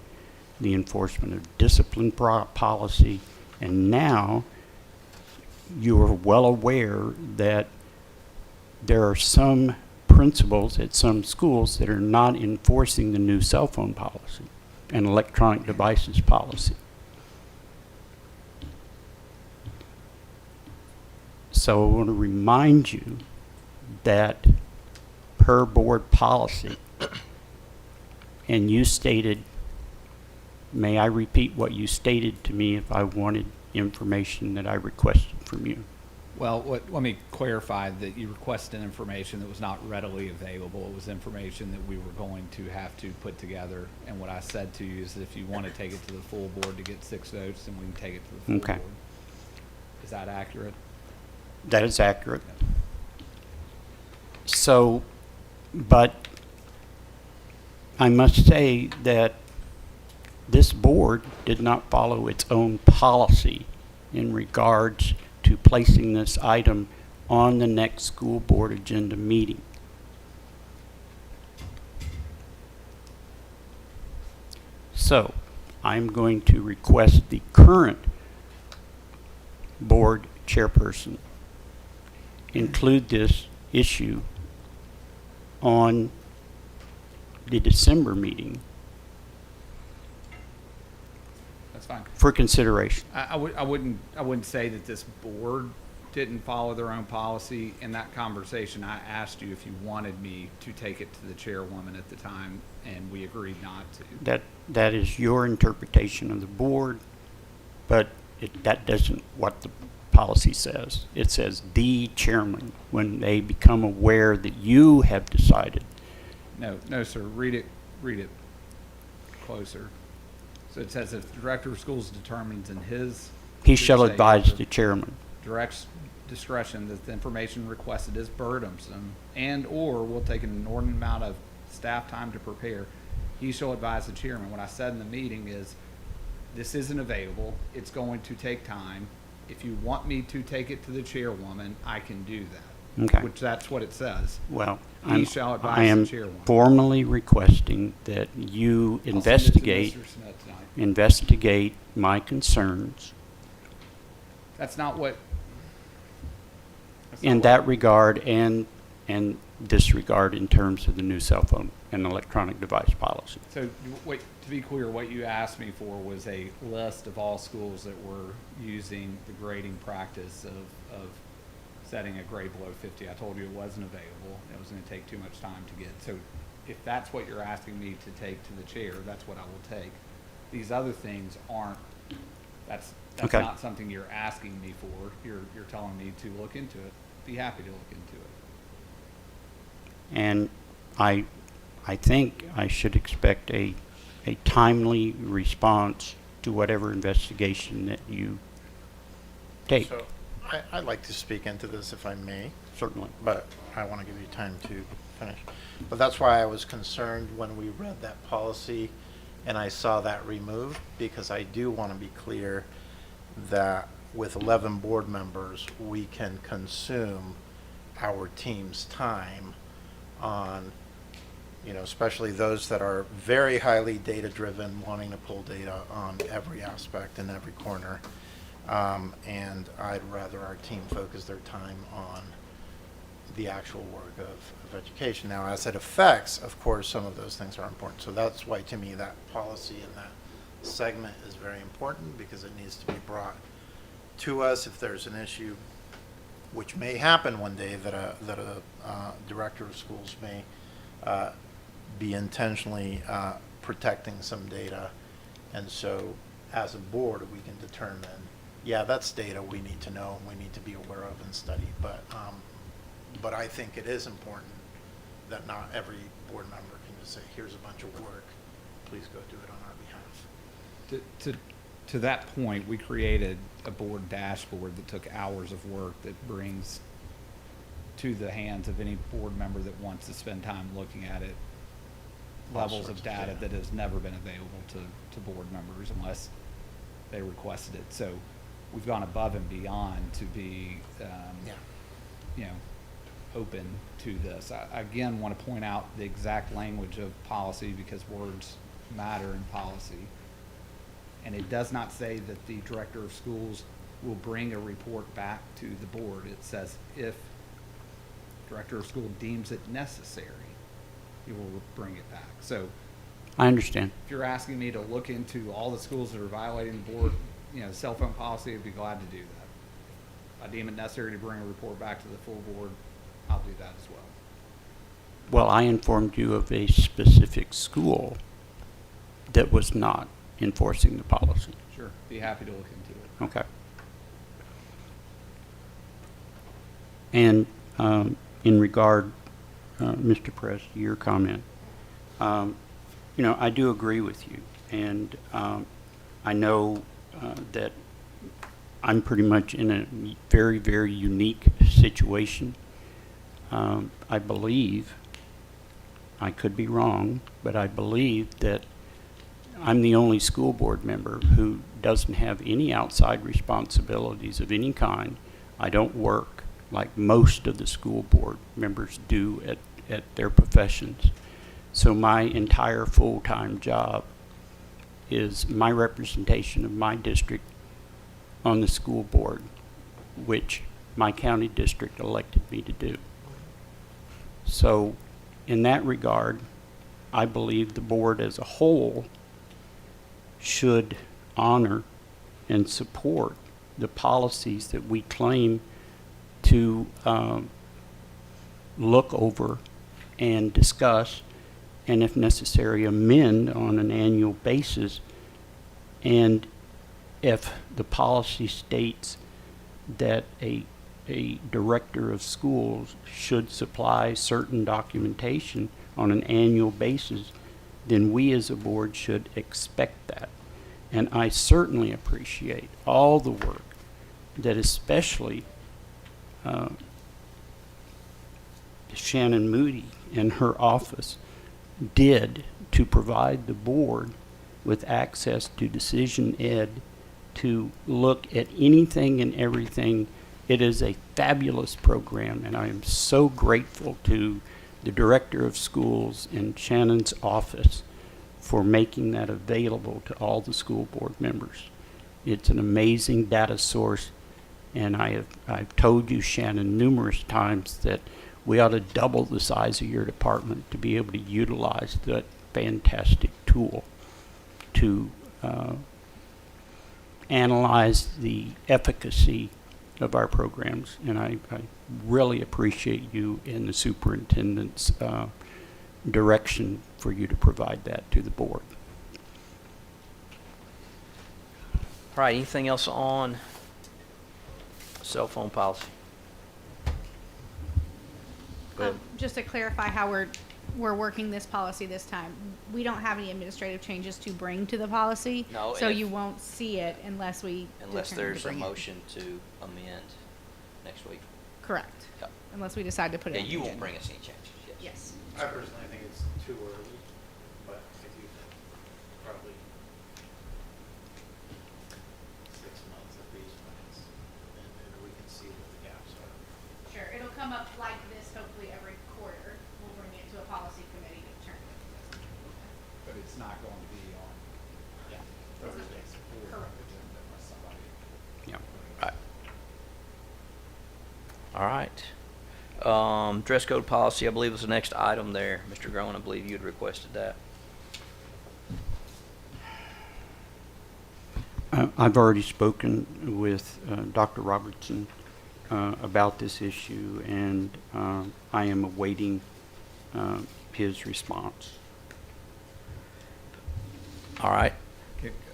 the enforcement of discipline policy, and now you are well aware that there are some principals at some schools that are not enforcing the new cell phone policy and electronic devices policy. So I want to remind you that per board policy, and you stated, may I repeat what you stated to me if I wanted information that I requested from you? Well, let me clarify that you requested information that was not readily available. It was information that we were going to have to put together. And what I said to you is that if you want to take it to the full board to get 6 votes, then we can take it to the full Okay. board. Is that accurate? That is accurate. So, but I must say that this board did not follow its own policy in regards to placing this item on the next school board agenda meeting. So, I'm going to request the current board chairperson include this issue on the December meeting That's fine. for consideration. I wouldn't say that this board didn't follow their own policy. In that conversation, I asked you if you wanted me to take it to the chairwoman at the time, and we agreed not to. That is your interpretation of the board, but that doesn't what the policy says. It says the chairman when they become aware that you have decided. No, sir. Read it closer. So it says if the director of schools determines in his. He shall should say, advise or the chairman. Directs discretion that the information requested is burdensome and/or will take an inordinate amount of staff time to prepare. He shall advise the chairman. What I said in the meeting is, this isn't available. It's going to take time. If you want me to take it to the chairwoman, I can do that. Okay. Which that's what it says. Well, He shall advise I am the chairwoman. formally requesting that you I'll send it to investigate, Mr. Smith tonight. investigate my concerns That's not what. that's not in what- that regard and disregard in terms of the new cell phone and electronic device policy. So, wait, to be clear, what you asked me for was a list of all schools that were using the grading practice of setting a grade below 50. I told you it wasn't available. It was gonna take too much time to get. So if that's what you're asking me to take to the chair, that's what I will take. These other things aren't, that's Okay. not something you're asking me for. You're telling me to look into it. Be happy to look into it. And I think I should expect a timely response to whatever investigation that you take, So I'd like to speak into this if I may. certainly. But I want to give you time to finish. But that's why I was concerned when we read that policy and I saw that removed, because I do want to be clear that with 11 board members, we can consume our team's time on, especially those that are very highly data-driven, wanting to pull data on every aspect and every corner. And I'd rather our team focus their time on the actual work of education. Now, as it affects, of course, some of those things are important. So that's why, to me, that policy and that segment is very important, because it needs to be brought to us if there's an issue, which may happen one day, that a director of schools may be intentionally protecting some data. And so, as a board, we can determine, yeah, that's data we need to know and we need to be aware of and study. But I think it is important that not every board member can just say, here's a bunch of work, please go do it on our behalf. To that point, we created a board dashboard that took hours of work that brings to the hands of any board member that wants to spend time looking at it, All levels sorts of of data data. that has never been available to board members unless they requested it. So we've gone above and beyond to be, Yeah. open to this. I again want to point out the exact language of policy, because words matter in policy. And it does not say that the director of schools will bring a report back to the board. It says if director of school deems it necessary, he will bring it back. So I understand. if you're asking me to look into all the schools that are violating the board, cell phone policy, I'd be glad to do that. If I deem it necessary to bring a report back to the full board, I'll do that as well. Well, I informed you of a specific school that was not enforcing the policy. Sure. Be happy to look into it. Okay. And in regard, Mr. Press, to your comment, I do agree with you. And I know that I'm pretty much in a very, very unique situation. I believe, I could be wrong, but I believe that I'm the only school board member who doesn't have any outside responsibilities of any kind. I don't work like most of the school board members do at their professions. So my entire full-time job is my representation of my district on the school board, which my county district elected me to do. So in that regard, I believe the board as a whole should honor and support the policies that we claim to look over and discuss, and if necessary, amend on an annual basis. And if the policy states that a director of schools should supply certain documentation on an annual basis, then we as a board should expect that. And I certainly appreciate all the work that especially Shannon Moody and her office did to provide the board with access to Decision Ed to look at anything and everything. It is a fabulous program, and I am so grateful to the director of schools and Shannon's office for making that available to all the school board members. It's an amazing data source, and I've told you, Shannon, numerous times that we ought to double the size of your department to be able to utilize that fantastic tool to analyze the efficacy of our programs. And I really appreciate you and the superintendent's direction for you to provide that to the board. All right, anything else on cell phone policy? Go ahead. Just to clarify how we're working this policy this time, we don't have any administrative changes to bring to the policy. No, So and if- you won't see it unless we Unless determine to there's a bring it. motion to amend next week. Correct. Yep. Unless we decide to put it Yeah, in. you the won't agenda. bring us any changes, yes. Yes. I personally think it's too early, but I do think probably 6 months at least, and then we can see what the gaps are. Sure, it'll come up like this hopefully every quarter. We'll bring it to a policy committee to determine. But it's not going to be on Thursday's board Correct. agenda unless somebody. Yeah. Right. All right. Dress code policy, I believe was the next item there. Mr. Groen, I believe you had requested that. I've already spoken with Dr. Robertson about this issue, and I am awaiting his response. All right.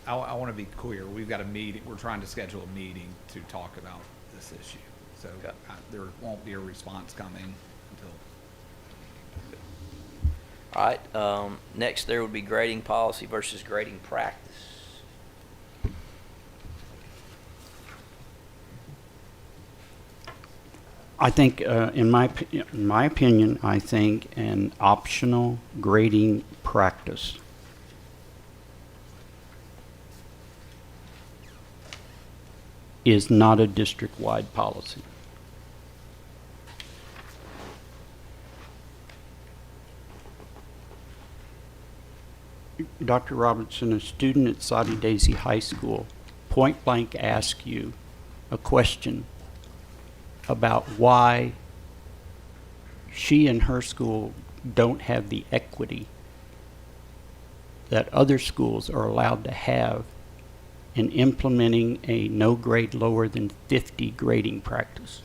I want to be clear. We've got a meeting. We're trying to schedule a meeting to talk about this issue. So Okay. there won't be a response coming until. All right, next there would be grading policy versus grading practice. I think, in my opinion, I think an optional grading practice is not a district-wide policy. Dr. Robertson, a student at Soddy Daisy High School, point blank asked you a question about why she and her school don't have the equity that other schools are allowed to have in implementing a no grade lower than 50 grading practice.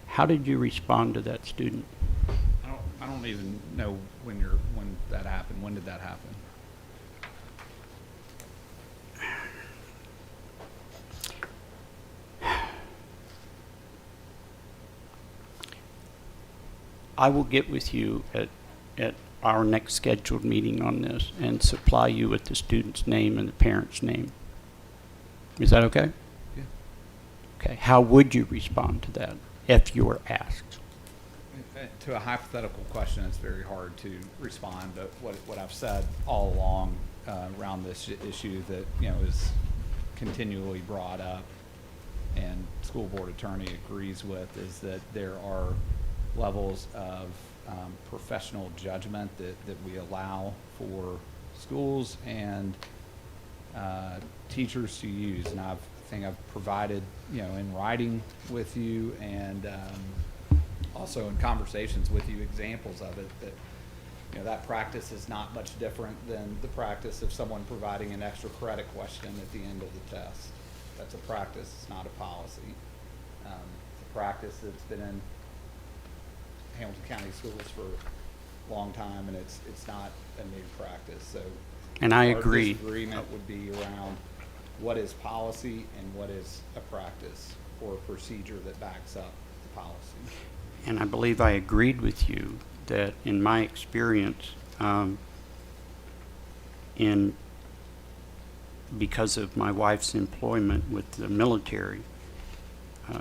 How did you respond to that student? I don't even know when that happened. When did that happen? I will get with you at our next scheduled meeting on this and supply you with the student's name and the parent's name. Is that okay? Yeah. Okay. How would you respond to that if you were asked? To a hypothetical question, it's very hard to respond, but what I've said all along around this issue that, is continually brought up and school board attorney agrees with is that there are levels of professional judgment that we allow for schools and teachers to use. And I think I've provided, in writing with you and also in conversations with you examples of it that, that practice is not much different than the practice of someone providing an extra credit question at the end of the test. That's a practice, it's not a policy. It's a practice that's been in Hamilton County schools for a long time, and it's not a new practice. So, And I our agree. disagreement would be around what is policy and what is a practice or a procedure that backs up the policy. And I believe I agreed with you that in my experience, in because of my wife's employment with the military,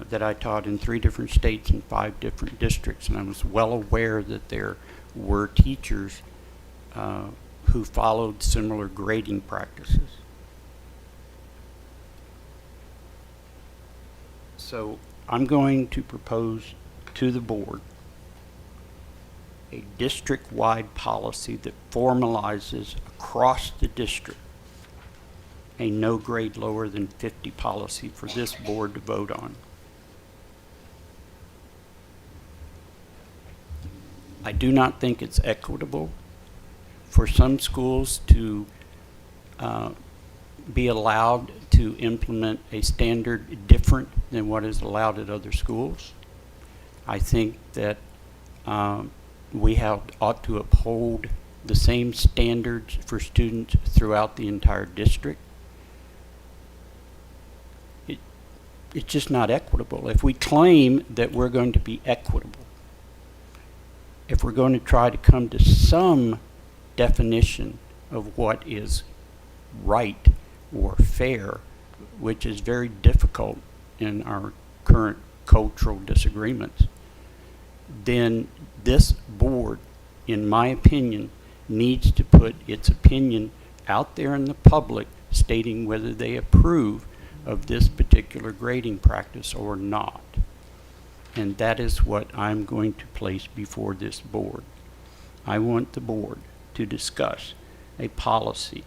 that I taught in 3 different states and 5 different districts, and I was well aware that there were teachers who followed similar grading practices. So I'm going to propose to the board a district-wide policy that formalizes across the district a no grade lower than 50 policy for this board to vote on. I do not think it's equitable for some schools to be allowed to implement a standard different than what is allowed at other schools. I think that we ought to uphold the same standards for students throughout the entire district. It's just not equitable. If we claim that we're going to be equitable, if we're going to try to come to some definition of what is right or fair, which is very difficult in our current cultural disagreements, then this board, in my opinion, needs to put its opinion out there in the public stating whether they approve of this particular grading practice or not. And that is what I'm going to place before this board. I want the board to discuss a policy,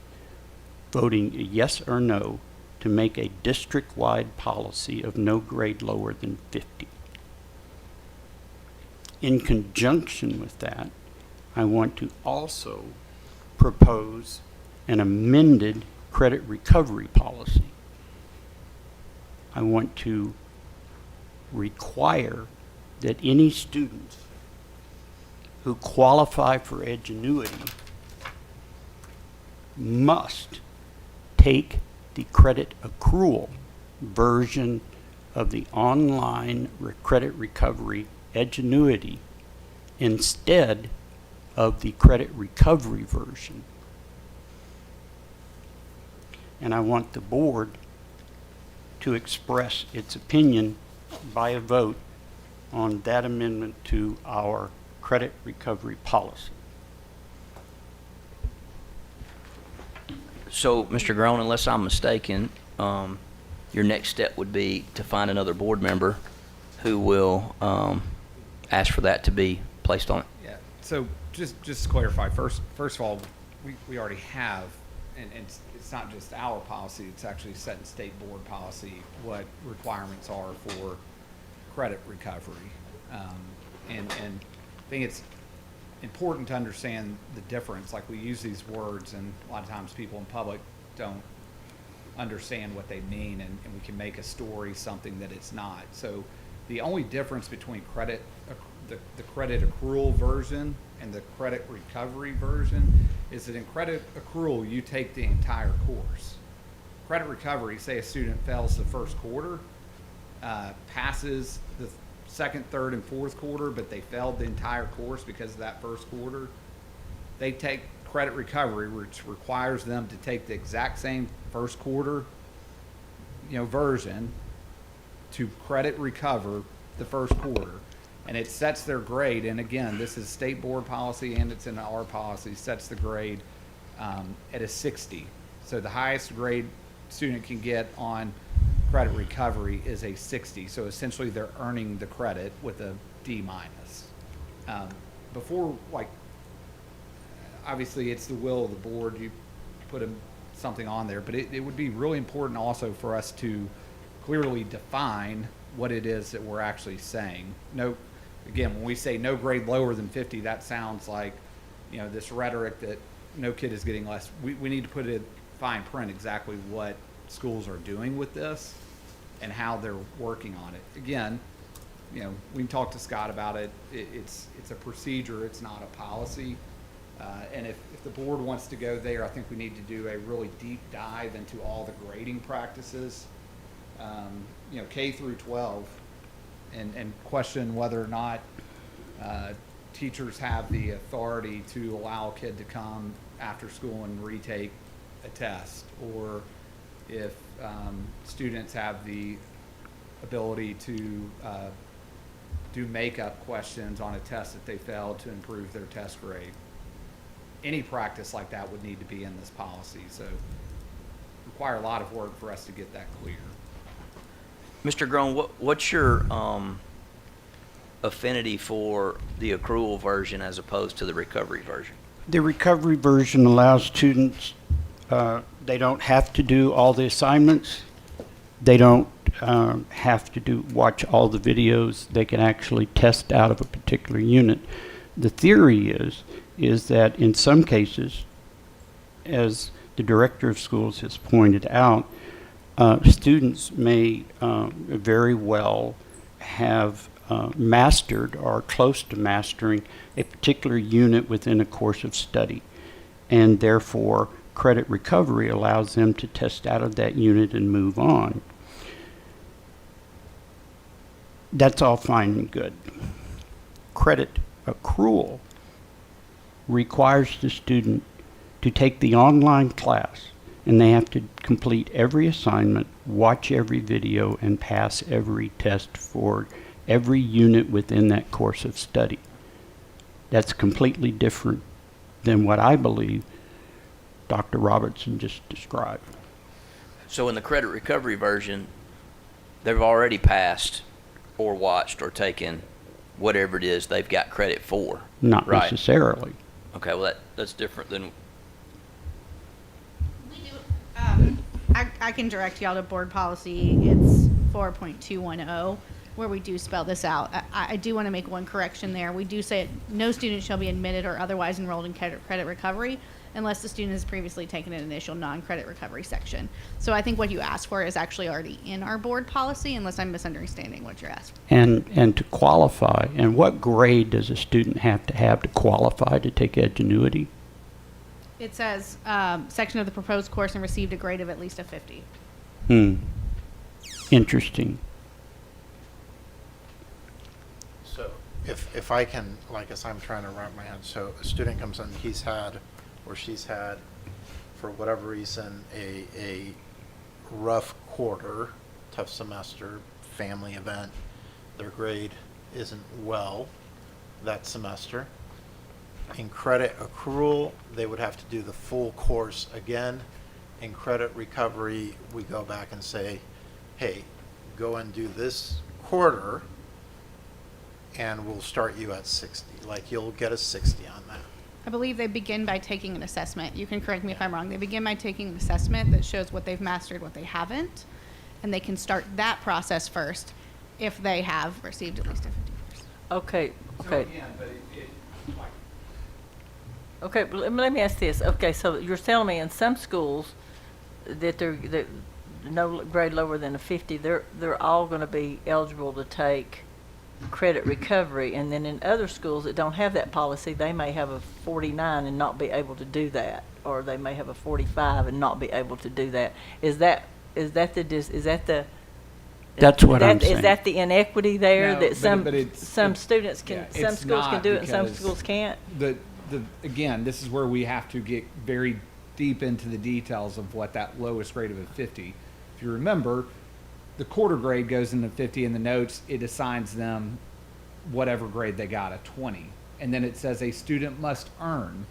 voting yes or no, to make a district-wide policy of no grade lower than 50. In conjunction with that, I want to also propose an amended credit recovery policy. I want to require that any students who qualify for Edgenuity must take the credit accrual version of the online credit recovery Edgenuity instead of the credit recovery version. And I want the board to express its opinion by a vote on that amendment to our credit recovery policy. So, Mr. Groen, unless I'm mistaken, your next step would be to find another board member who will ask for that to be placed on it. Yeah, so just to clarify, first of all, we already have, and it's not just our policy, it's actually set in state board policy, what requirements are for credit recovery. And I think it's important to understand the difference. Like, we use these words, and a lot of times people in public don't understand what they mean, and we can make a story something that it's not. So the only difference between the credit accrual version and the credit recovery version is that in credit accrual, you take the entire course. Credit recovery, say a student fails the first quarter, passes the second, third, and fourth quarter, but they failed the entire course because of that first quarter, they take credit recovery, which requires them to take the exact same first quarter, version to credit recover the first quarter. And it sets their grade, and again, this is state board policy and it's in our policy, sets the grade at a 60. So the highest grade student can get on credit recovery is a 60. So essentially they're earning the credit with a D minus. Before, obviously it's the will of the board, you put something on there, but it would be really important also for us to clearly define what it is that we're actually saying. Again, when we say no grade lower than 50, that sounds like, this rhetoric that no kid is getting less. We need to put it fine print exactly what schools are doing with this and how they're working on it. Again, we can talk to Scott about it. It's a procedure. It's not a policy. And if the board wants to go there, I think we need to do a really deep dive into all the grading practices, K through 12, and question whether or not teachers have the authority to allow a kid to come after school and retake a test, or if students have the ability to do makeup questions on a test that they failed to improve their test grade. Any practice like that would need to be in this policy, so require a lot of work for us to get that clear. Mr. Groen, what's your affinity for the accrual version as opposed to the recovery version? The recovery version allows students, they don't have to do all the assignments. They don't have to watch all the videos. They can actually test out of a particular unit. The theory is that in some cases, as the director of schools has pointed out, students may very well have mastered or close to mastering a particular unit within a course of study, and therefore credit recovery allows them to test out of that unit and move on. That's all fine and good. Credit accrual requires the student to take the online class, and they have to complete every assignment, watch every video, and pass every test for every unit within that course of study. That's completely different than what I believe Dr. Robertson just described. So in the credit recovery version, they've already passed or watched or taken whatever it is they've got credit for. Not Right. necessarily. Okay, well that's different than, We do, I can direct y'all to board policy. It's 4.210, where we do spell this out. I do want to make one correction there. We do say no student shall be admitted or otherwise enrolled in credit recovery unless the student has previously taken an initial non-credit recovery section. So I think what you asked for is actually already in our board policy, unless I'm misunderstanding what you're asking. And to qualify, and what grade does a student have to qualify to take Edgenuity? It says section of the proposed course and received a grade of at least a 50. Interesting. So if I can, like, as I'm trying to wrap my head, so a student comes in, he's had or she's had, for whatever reason, a rough quarter, tough semester, family event, their grade isn't well that semester. In credit accrual, they would have to do the full course again. In credit recovery, we go back and say, hey, go and do this quarter, and we'll start you at 60. Like, you'll get a 60 on that. I believe they begin by taking an assessment. You can correct me if I'm wrong. They begin by taking an assessment that shows what they've mastered, what they haven't, and they can start that process first if they have received at least a 50%. Okay, So okay. again, but like, Okay, but let me ask this. Okay, so you're telling me in some schools that they're no grade lower than a 50, they're all going to be eligible to take credit recovery, and then in other schools that don't have that policy, they may have a 49 and not be able to do that, or they may have a 45 and not be able to do that. Is that the That's what I'm saying. Is that the inequity there, No, that but some it's- students can, yeah, some it's schools can not do it and some because schools can't? Again, this is where we have to get very deep into the details of what that lowest grade of a 50. If you remember, the quarter grade goes into 50 in the notes, it assigns them whatever grade they got, a 20. And then it says a student must earn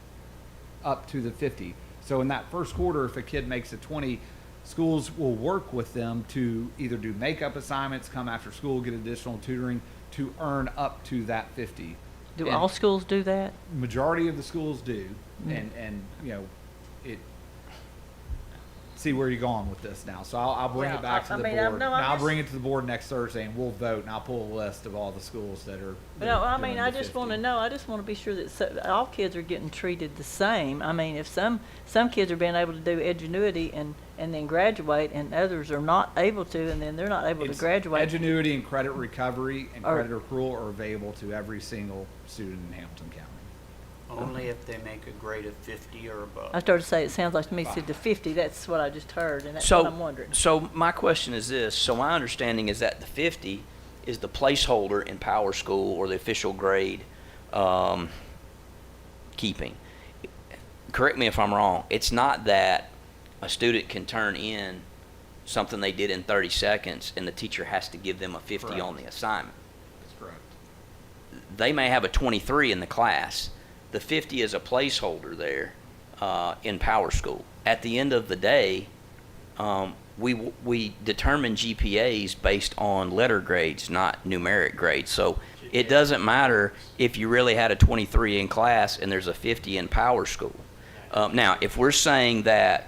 up to the 50. So in that first quarter, if a kid makes a 20, schools will work with them to either do makeup assignments, come after school, get additional tutoring to earn up to that 50. Do And all schools do that? majority of the schools do, and you know, it. See where you're going with this now. So I'll bring Well, it back to I the mean, board. no, I'm Now I'll just- bring it to the board next Thursday, and we'll vote, and I'll pull a list of all the schools that are. No, I mean, I just want to to know, I just want to be sure that all kids are getting treated the same. I mean, if some kids are being able to do Edgenuity and then graduate, and others are not able to, and then they're not able to graduate. Edgenuity and credit recovery and Are- credit accrual are available to every single student in Hamilton County. Only if they make a grade of 50 or above. I started to say, it sounds like to me, said the 50, that's what I just heard, and that's so, what I'm wondering. so my question is this. So my understanding is that the 50 is the placeholder in Power School or the official grade keeping. Correct me if I'm wrong. It's not that a student can turn in something they did in 30 seconds, and the teacher has to give them a 50 Correct. on the assignment. That's correct. They may have a 23 in the class. The 50 is a placeholder there in Power School. At the end of the day, we determine GPAs based on letter grades, not numeric grades. So it doesn't matter if you really had a 23 in class and there's a 50 in Power School. Now, if we're saying that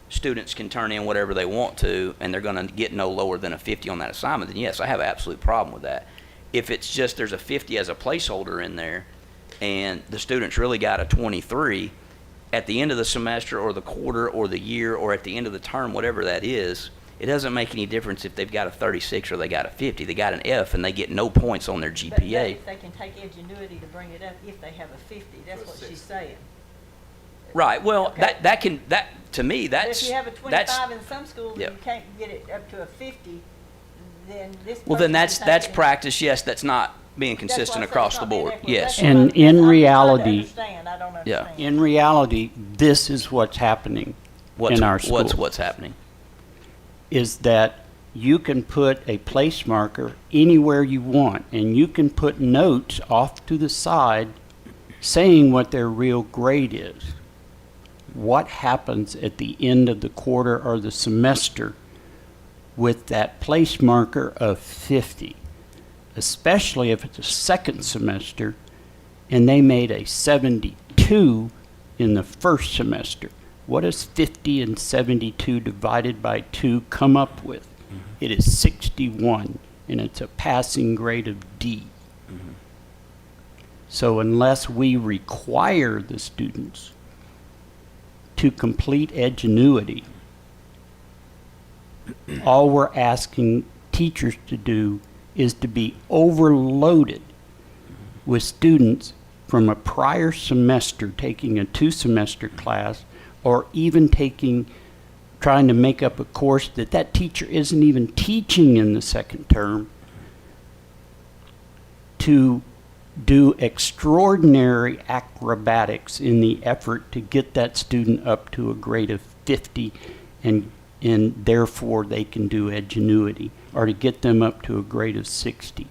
students can turn in whatever they want to and they're going to get no lower than a 50 on that assignment, then yes, I have an absolute problem with that. If it's just there's a 50 as a placeholder in there and the student's really got a 23, at the end of the semester or the quarter or the year or at the end of the term, whatever that is, it doesn't make any difference if they've got a 36 or they got a 50. They got an F and they get no points on their But GPA. if they can take ingenuity to bring it up, if they have a 50, that's what she's saying. Right. Well, Okay. that to me But that's if you have a that's 25 in some schools yeah. and you can't get it up to a 50, then this. well then person can that's take it. practice. Yes, that's not being That's why I consistent say it's across the not being board. equitable. Yes. That's what And I'm- in I'm trying to reality- understand. I don't Yeah. understand. In reality, this is what's happening in our schools. What's happening? Is that you can put a place marker anywhere you want, and you can put notes off to the side saying what their real grade is. What happens at the end of the quarter or the semester with that place marker of 50? Especially if it's a second semester and they made a 72 in the first semester. What does 50 and 72 divided by 2 come up with? It is 61, and it's a passing grade of D. So unless we require the students to complete Edgenuity, all we're asking teachers to do is to be overloaded with students from a prior semester taking a 2-semester class, or even trying to make up a course that teacher isn't even teaching in the second term, to do extraordinary acrobatics in the effort to get that student up to a grade of 50, and therefore they can do Edgenuity, or to get them up to a grade of 60.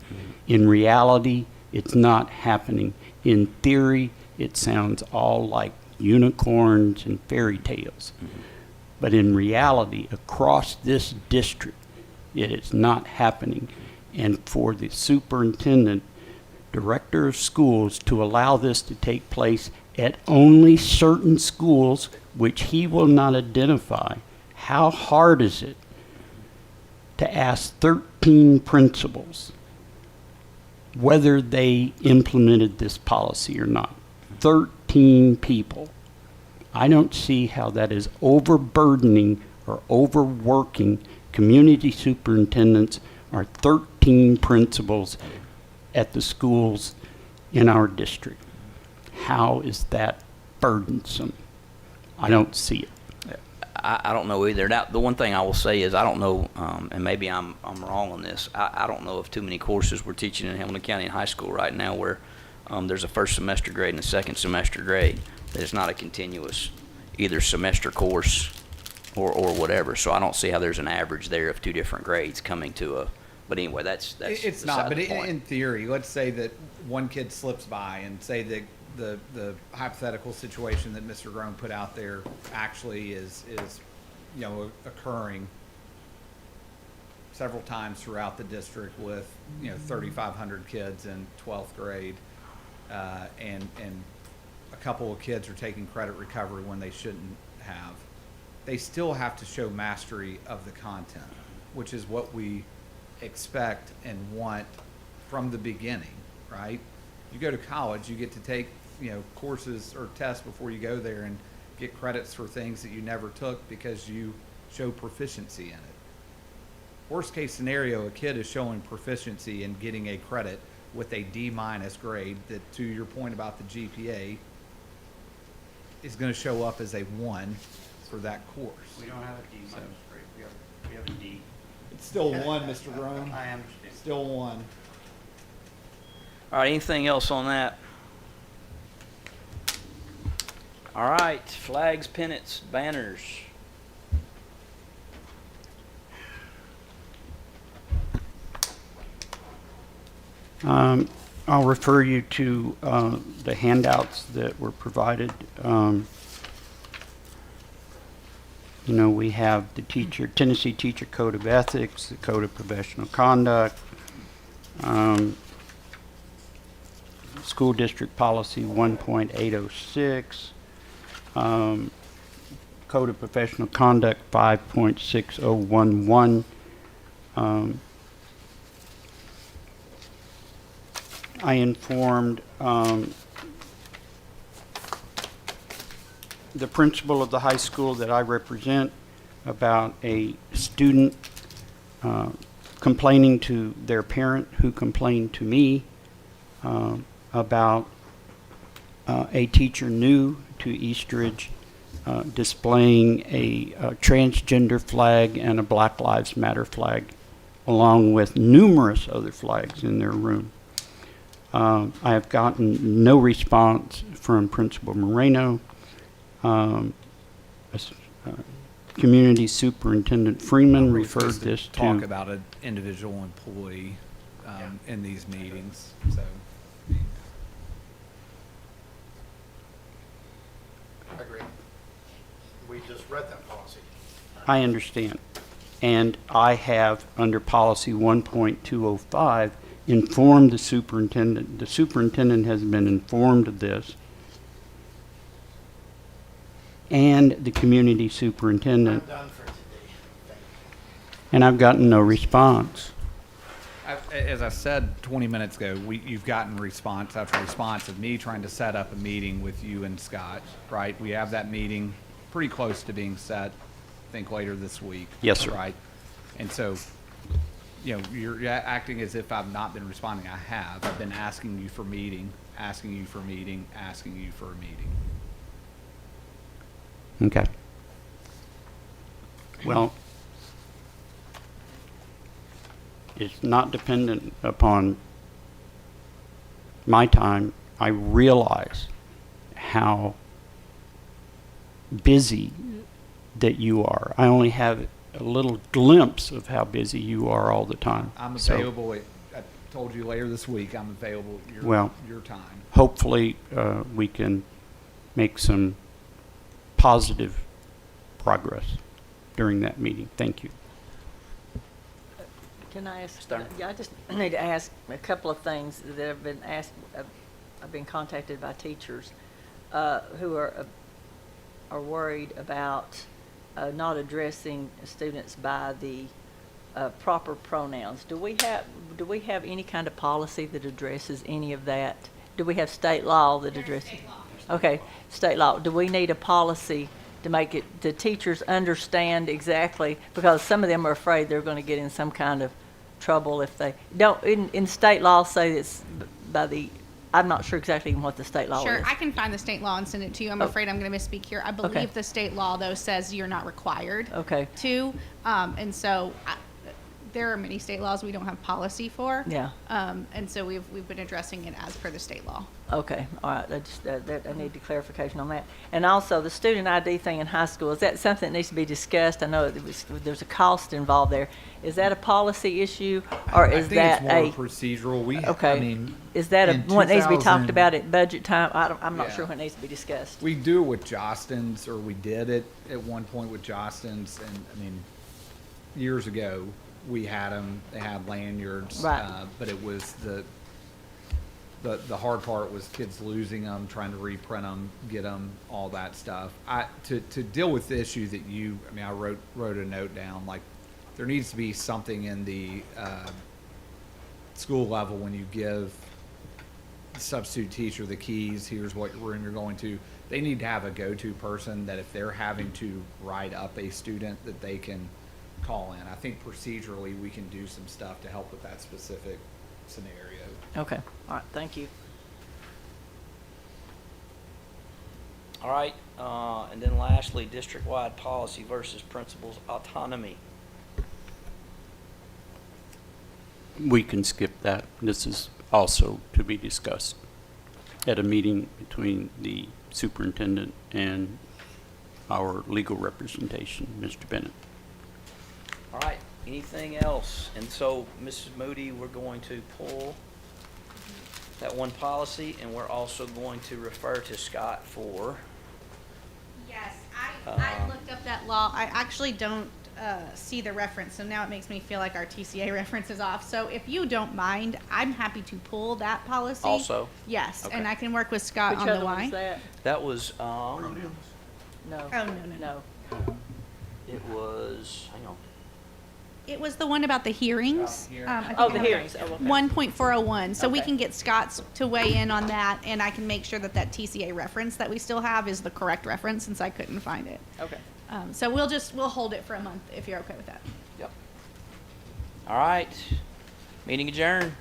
In reality, it's not happening. In theory, it sounds all like unicorns and fairy tales. But in reality, across this district, it is not happening. And for the superintendent, director of schools, to allow this to take place at only certain schools, which he will not identify, how hard is it to ask 13 principals whether they implemented this policy or not? 13 people. I don't see how that is overburdening or overworking community superintendents or 13 principals at the schools in our district. How is that burdensome? I don't see it. I don't know either. Now, the one thing I will say is I don't know, and maybe I'm wrong on this. I don't know of too many courses we're teaching in Hamilton County in high school right now where there's a first semester grade and a second semester grade. That it's not a continuous either semester course or whatever. So I don't see how there's an average there of 2 different grades coming to a. But anyway, that's It's beside not, but the point. in theory, let's say that one kid slips by and say that the hypothetical situation that Mr. Groen put out there actually is occurring several times throughout the district with 3,500 kids in 12th grade, and a couple of kids are taking credit recovery when they shouldn't have. They still have to show mastery of the content, which is what we expect and want from the beginning, right? You go to college, you get to take courses or tests before you go there and get credits for things that you never took because you show proficiency in it. Worst case scenario, a kid is showing proficiency and getting a credit with a D- grade that, to your point about the GPA, is going to show up as a 1 for that course. We don't have a D- grade. We have a D. It's still 1, Mr. Groen. I understand. Still 1. All right, anything else on that? All right, flags, pennants, banners. I'll refer you to the handouts that were provided. We have the Tennessee Teacher Code of Ethics, the Code of Professional Conduct, School District Policy 1.806, Code of Professional Conduct 5.6011. I informed the principal of the high school that I represent about a student complaining to their parent who complained to me about a teacher new to Eastridge displaying a transgender flag and a Black Lives Matter flag, along with numerous other flags in their room. I have gotten no response from Principal Moreno. Community Superintendent Freeman We're referred supposed to this talk to. about an individual employee in these meetings, so. I agree. We just read that policy. I understand. And I have, under policy 1.205, informed the superintendent. The superintendent has been informed of this. And the community superintendent. I'm done for today. Thank you. And I've gotten no response. As I said 20 minutes ago, you've gotten response after response of me trying to set up a meeting with you and Scott, right? We have that meeting pretty close to being set, I think later this week. Yes, sir. Right? And so, you're acting as if I've not been responding. I have. I've been asking you for meeting, asking you for meeting, asking you for a meeting. Okay. Well, it's not dependent upon my time. I realize how busy that you are. I only have a little glimpse of how busy you are all the time. I'm So available. I told you later this week, I'm available your time. hopefully, we can make some positive progress during that meeting. Thank you. Can I ask? Stern. Yeah, I just need to ask a couple of things that have been asked. I've been contacted by teachers who are worried about not addressing students by the proper pronouns. Do we have any kind of policy that addresses any of that? Do we have state law that addresses? State law. Okay, state law. Do we need a policy to make it, the teachers understand exactly, because some of them are afraid they're going to get in some kind of trouble if they don't, in state law say it's by the, I'm not sure exactly what the state law Sure, is. I can find the state law and send it to you. I'm Oh. afraid I'm going to misspeak here. I Okay. believe the state law, though, says you're not required Okay, to. And so there are many state laws we don't have policy for. yeah, And so we've been addressing it as per the state law. okay, all right, I need the clarification on that. And also, the student ID thing in high school, is that something that needs to be discussed? I know there's a cost involved there. Is that a policy issue, or is that I think it's more procedural. okay. I mean, Is that in what needs to be talked 2000 about at budget time? I'm not Yeah. sure what needs to be discussed. we do it with Jostens, or we did it at one point with Jostens, and I mean, years ago, we had them, they had lanyards. Right. But it was the hard part was kids losing them, trying to reprint them, get them, all that stuff. To deal with the issue that I wrote a note down, like, there needs to be something in the school level when you give the substitute teacher the keys, here's what room you're going to. They need to have a go-to person that if they're having to write up a student, that they can call in. I think procedurally, we can do some stuff to help with that specific scenario. Okay, all right, thank you. All right, and then lastly, district-wide policy versus principals' autonomy. We can skip that. This is also to be discussed at a meeting between the superintendent and our legal representation, Mr. Bennett. All right, anything else? And so, Mrs. Moody, we're going to pull that one policy, and we're also going to refer to Scott for, Yes, I Um, looked up that law. I actually don't see the reference, so now it makes me feel like our TCA reference is off. So if you don't mind, I'm happy to pull that policy. Also? Yes, Okay. and I can work with Scott Which on the other why. one's that? that was, No. Oh, no, no, no. No. it was, hang on. It was the one about the hearings. I Oh, think the it- hearings. Oh, okay. 1.401. So we Okay. can get Scott's to weigh in on that, and I can make sure that that TCA reference that we still have is the correct reference since I couldn't find it. Okay. So we'll hold it for a month if you're okay with that. Yep. All right, meeting adjourned.